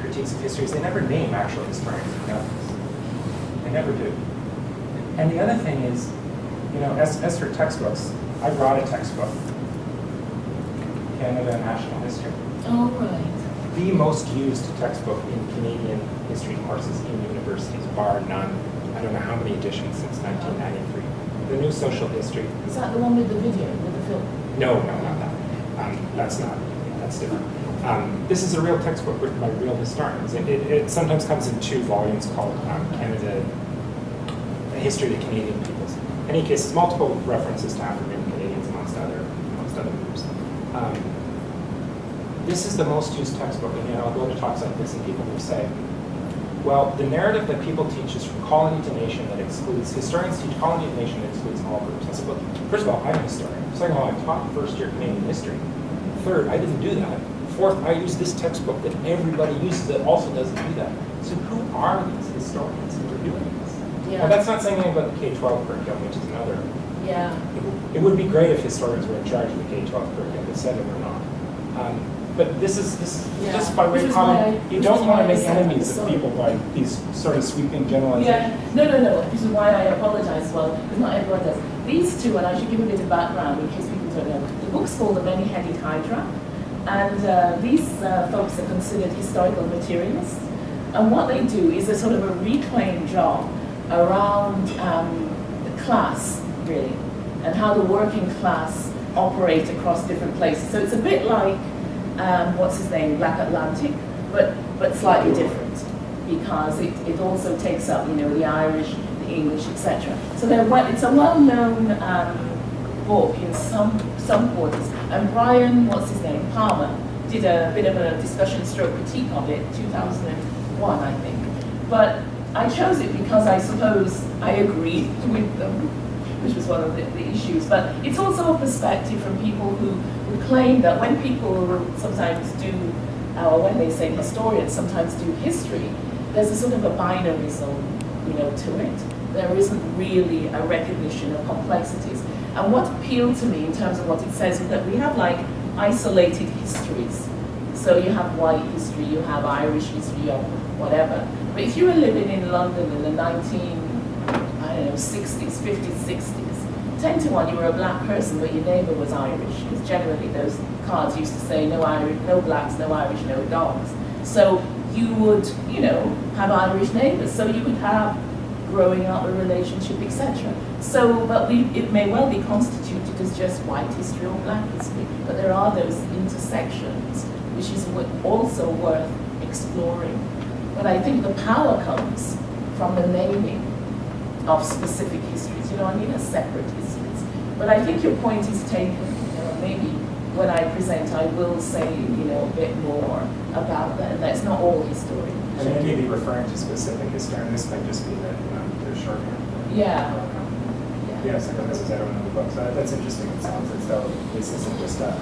critiques of history is they never name actual historians who know this. They never do. And the other thing is, as for textbooks, I brought a textbook, Canada National History. Oh, right. The most used textbook in Canadian history courses in universities, bar none. I don't know how many editions since 1993. The new social history. Is that the one with the video, with the film? No, not that. That's different. This is a real textbook written by real historians. It sometimes comes in two volumes called Canada, A History of the Canadian Peoples. In any case, multiple references to African Canadians amongst other groups. This is the most used textbook, and yet I'll go to talks like this and people will say, well, the narrative that people teach is from colony to nation that excludes, historians teach colony to nation that excludes all groups. I said, well, first of all, I'm a historian. Second of all, I taught first year Canadian history. Third, I didn't do that. Fourth, I use this textbook that everybody uses that also doesn't do that. So who are these historians who are doing this? Yeah. Well, that's not saying anything about the K-12 curriculum, which is another. Yeah. It would be great if historians were in charge of the K-12 curriculum, they said it or not. But this is Yeah. just by way Which of is why comment. You which don't is want to why I make said enemies I'm of sorry. people by these sort of sweeping generalizations. Yeah, no, which is why I apologize as well, because not everyone does. These two, and I should give a bit of background in case people don't know, the book's called The Many-Headed Hydra, and these folks are considered historical materialists, and what they do is a sort of a reclaimed job around the class, really, and how the working class operate across different places. So it's a bit like, what's his name, Black Atlantic, but slightly different, because it also takes up, the Irish, the English, etc. So it's a well-known book in some quarters. And Brian, what's his name, Palmer, did a bit of a discussion stroke critique of it, 2001, I think. But I chose it because I suppose I agreed with them, which was one of the issues. But it's also a perspective from people who claim that when people sometimes do, or when they say historians sometimes do history, there's a sort of a binarism, to it. There isn't really a recognition of complexities. And what appealed to me in terms of what it says is that we have like isolated histories. So you have white history, you have Irish history, or whatever. But if you were living in London in the 60s, 50s, 60s, 10 to 1 you were a black person, but your neighbor was Irish, because generally those cards used to say no Irish, no blacks, no Irish, no dogs. So you would, have Irish neighbors. So you would have growing up a relationship, etc. So, but it may well be constituted as just white history or black history, but there are those intersections, which is also worth exploring. But I think the power comes from the naming of specific histories, as separate histories. But I think your point is taken. Maybe when I present, I will say, a bit more about that. And that's not all historians. And then you'd be referring to specific historians. This might just be their shorthand. Yeah. Yes, I don't know the books. That's interesting. It sounds as though this isn't just a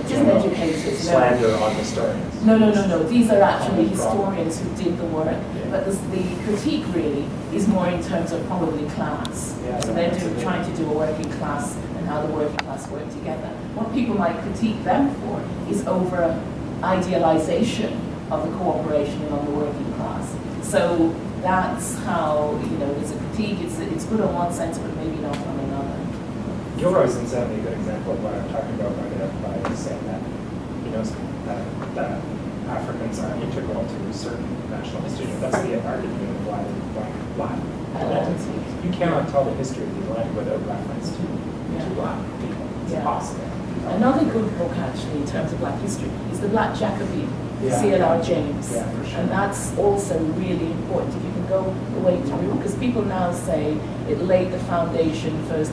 Just educators. slander on historians. No. These are actually historians who did the work. But the critique really is more in terms of probably class. Yeah, So they're trying to do a working class and how the working class work together. What people might critique them for is over idealization of the cooperation among the working class. So that's how, there's a critique. It's good in one sense, but maybe not on another. Gilroy's certainly a good example of what I'm talking about by saying that, that Africans are integral to certain national history. That's the argument of why black. You cannot tell the history of the land without reference to black people. It's impossible. Another good book, actually, in terms of black history, is The Black Jacobin, Yeah. C.L.R. James. Yeah, for sure. And that's also really important if you can go the way through, because people now say it laid the foundation for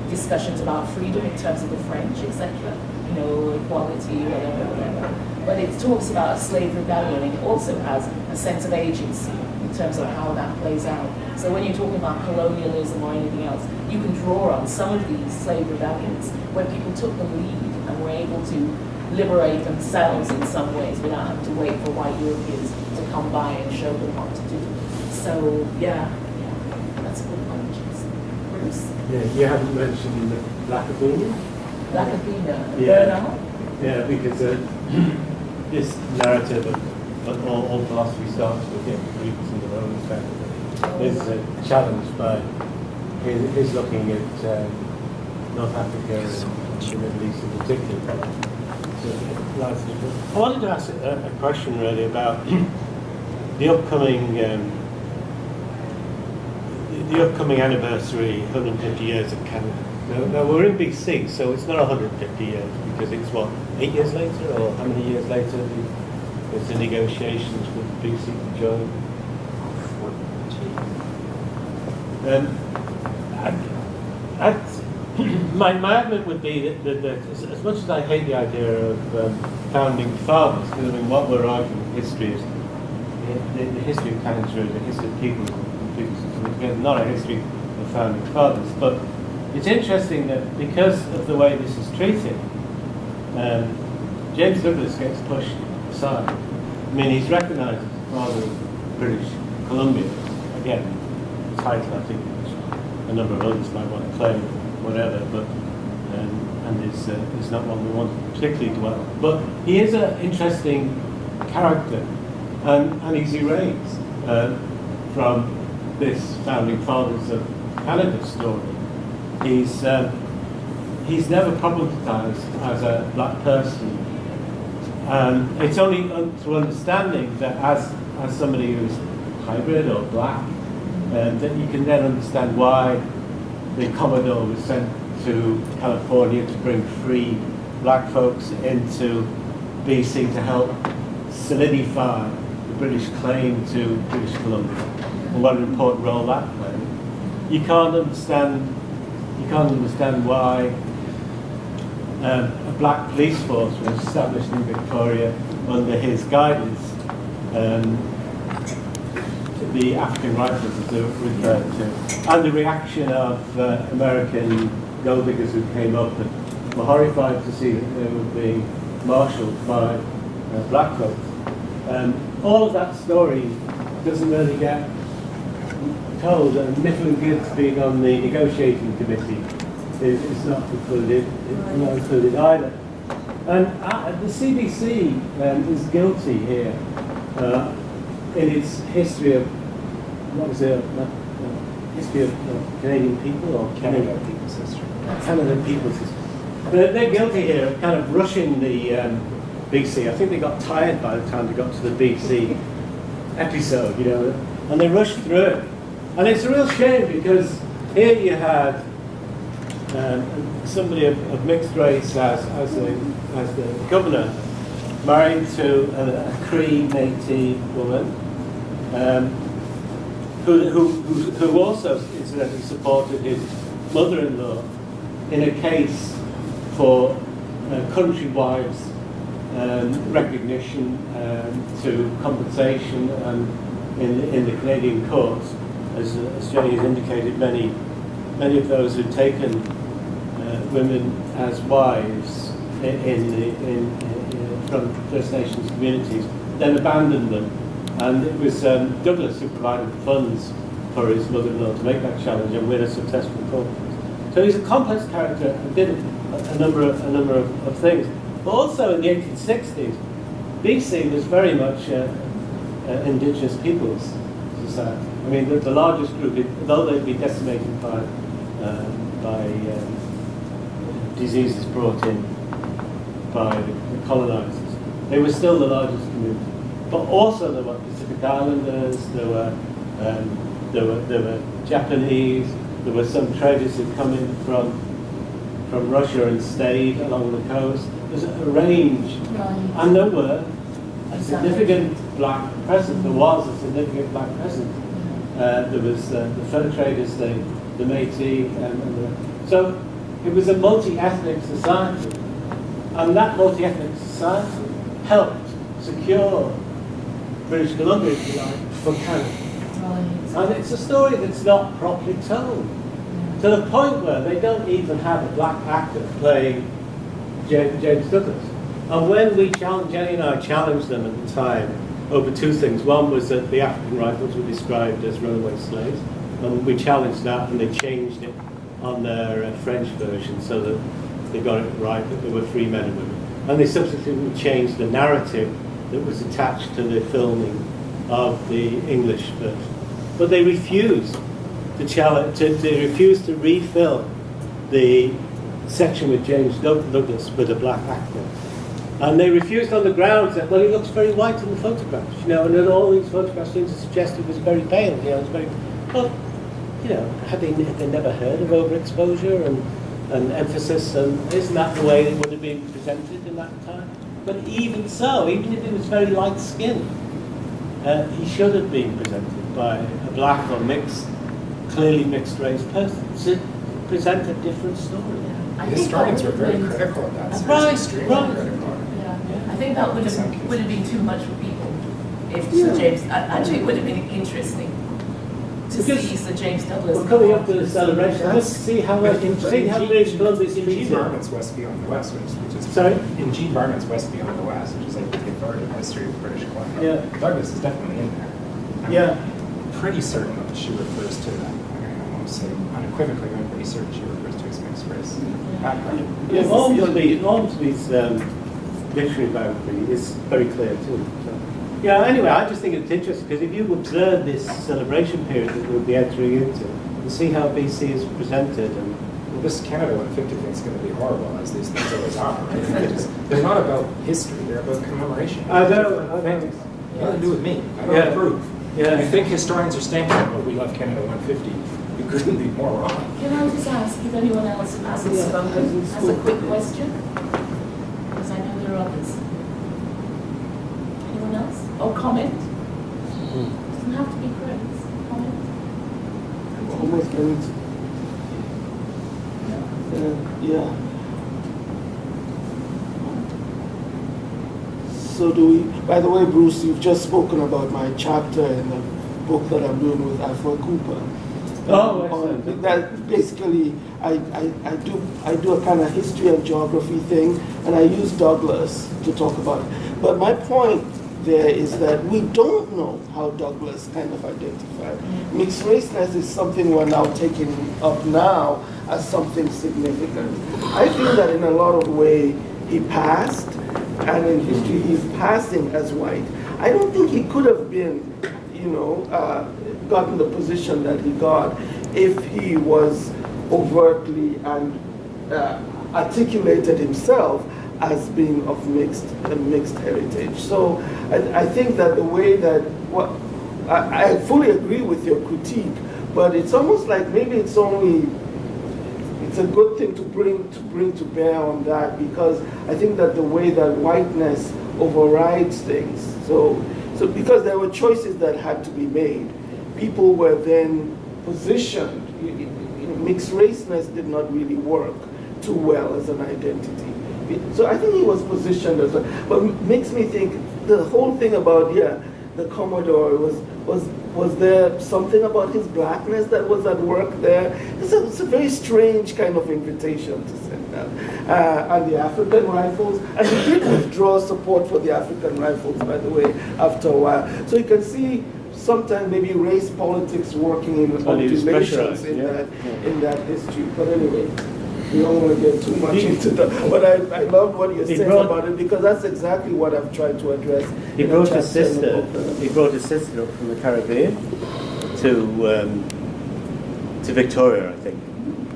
discussions about freedom in terms of the French, etc., equality, whatever. But it talks about a slave rebellion, and it also has a sense of agency in terms of how that plays out. So when you're talking about colonialism or anything else, you can draw on some of these slave rebellions where people took the lead and were able to liberate themselves in some ways without having to wait for white Europeans to come by and show them what to do. So yeah, that's a good point, Bruce. Yeah, you haven't mentioned Black opinion? Black Athena, Yeah. Bernard? Yeah, because this narrative of all philosophy starts with the Greeks and the Romans back is challenged by his looking at North Africa and the Middle East in particular. I wanted to ask a question really about the upcoming anniversary, 150 years of Canada. Now we're in BC, so it's not 150 years because it's what, 8 years later, or how many years later there's the negotiations with BC to join? 14. My argument would be that as much as I hate the idea of founding fathers, because I mean what we're arguing history is the history of Canada is the history of people together, not a history of founding fathers. But it's interesting that because of the way this is treated, James Douglas gets pushed aside. I mean, he's recognised as father of British Columbia. Again, the title I think a number of others might want to claim, whatever, but and is not one we want to particularly dwell on. But he is an interesting character, and he's erased from this founding fathers of Canada story. He's never problematized as a black person. It's only through understanding that as somebody who's hybrid or black, that you can then understand why the Commodore was sent to California to bring free black folks into BC to help solidify the British claim to British Columbia, and what an important role that played. You can't understand why a black police force was established in Victoria under his guidance. The African Rifles, as they were referred to, and the reaction of American gold diggers who came up and were horrified to see that they were being marshalled by black folks. All of that story doesn't really get told, and Mifflin Gibbs being on the negotiating committee is not included. It's not included either. And the CBC is guilty here in its history of history of Canadian people or Canada people's history. Canada people's history. They're guilty here of kind of rushing the BC. I think they got tired by the time they got to the BC episode, and they rushed through it. And it's a real shame because here you had somebody of mixed race as the governor, married to a Cree Métis woman, who also incidentally supported his mother-in-law in a case for countrywide recognition to compensation in the Canadian courts. As Jenny has indicated, many of those who'd taken women as wives from First Nations communities then abandoned them, and it was Douglas who provided the funds for his mother-in-law to make that challenge and win a successful court. So he's a complex character and did a number of things. But also in the 1860s, BC was very much Indigenous peoples society. I mean, the largest group, though they'd been decimated by diseases brought in by the colonizers, they were still the largest community. But also there were Pacific Islanders, there were Japanese, there were some traders who'd come in from Russia and stayed along the coast. There's a range, and there were a significant black presence. There was a significant black presence. There was the fur traders, the Métis, so it was a multi-ethnic society, and that multi-ethnic society helped secure British Columbia, if you like, for Canada. colonies. And it's a story that's not properly told. To the point where they don't even have a black actor playing James Douglas. And when we challenged, Jenny and I challenged them at the time over two things. One was that the African rifles were described as runaway slaves. And we challenged that, and they changed it on their French version so that they got it right, that they were free men and women. And they subsequently changed the narrative that was attached to the filming of the English version. But they refused to challenge, they refused to refilm the section with James Douglas with a black actor. And they refused on the grounds that, well, he looks very white in the photographs, you know, and then all these photographs seem to suggest he was very pale, you know, it's very, well, you know, had they never heard of overexposure and emphasis, and isn't that the way it would have been presented in that time? But even so, even if he was very light-skinned, he should have been presented by a black or mixed, clearly mixed-race person to present a different story. I The think historians that were would very have been- critical of that. So Right, it's extremely right. critical. Yeah, I think that would have been too much for people if Yeah. Sir James. Actually, it would have been interesting to Because see Sir James Douglas. We're coming up to the celebration. Let's see how But in British Columbia's Gene treated. Barnett's West Beyond the West, which is Sorry? in Gene Barnett's West Beyond the West, which is like the authoritative history of British Columbia. Yeah. Douglas is definitely in there. I'm Yeah. pretty certain that she refers to that. I won't say unequivocally, but I'm pretty certain she refers to his mixed race background. Yeah, Ormsby's literary biography is very clear too. So. Yeah, anyway, I just think it's interesting because if you observe this celebration period that we'll be entering into and see how BC is presented and Well, this Canada 150 thing is going to be horrible, as these things always are. Right? They're not about history, they're about commemoration. I know. Nothing to do with me. I don't Yeah. approve. Yeah. I think historians are stamping, oh, we love Canada 150. You couldn't be more wrong. Can I just ask if anyone else who hasn't Yeah, spoken hasn't has a quick spoken. question? Because I know there are others. Anyone else? Or comment? Doesn't have to be praise. Comment? Almost going yeah. So do we, by the way, Bruce, you've just spoken about my chapter in the book that I'm doing with Afua Cooper. Oh, excellent. That basically, I do a kind of history and geography thing, and I use Douglas to talk about it. But my point there is that we don't know how Douglas kind of identified. Mixed raceness is something we're now taking up now as something significant. I feel that in a lot of way he passed, and in history he's passing as white. I don't think he could have been, gotten the position that he got if he was overtly and articulated himself as being of mixed heritage. So I think that the way that, I fully agree with your critique, but it's almost like maybe it's a good thing to bring to bear on that, because I think that the way that whiteness overrides things, so because there were choices that had to be made, people were then positioned. Mixed raceness did not really work too well as an identity. So I think he was positioned as well. But makes me think the whole thing about the Commodore was there something about his blackness that was at work there? It's a very strange kind of invitation to send that. And the African rifles, and he did withdraw support for the African rifles, by the way, after a while. So you can see sometimes maybe race politics working in undulations in that history. But anyway, we don't want to get too much into that. But I love what you're saying about it, because that's exactly what I've tried to address. He brought his sister. He brought his sister up from the Caribbean to Victoria, I think,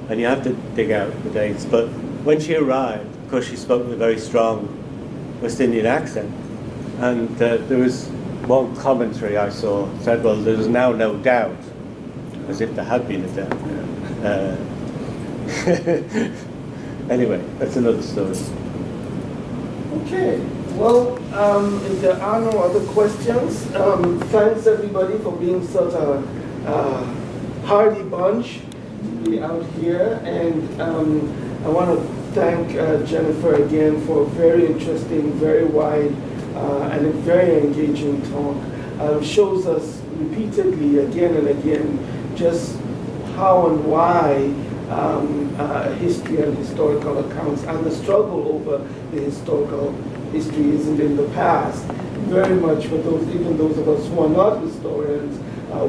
and you have to dig out the dates. But when she arrived, of course, she spoke with a very strong West Indian accent, and there was one commentary I saw said, "Well, there is now no doubt," as if there had been a doubt. Anyway, that's another story. Okay. Well, if there are no other questions, thanks everybody for being such a hardy bunch to be out here. And I want to thank Jennifer again for a very interesting, very wide, and a very engaging talk. shows us repeatedly, again and again, just how and why history and historical accounts and the struggle over the historical history isn't in the past. Very much for those, even those of us who are not historians,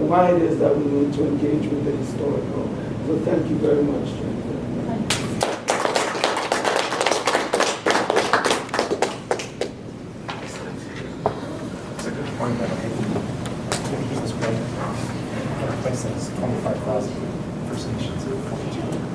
why it is that we need to engage with the historical. So thank you very much, Jennifer. It's a good point that I think he was great. Replaces 25,000 First Nations.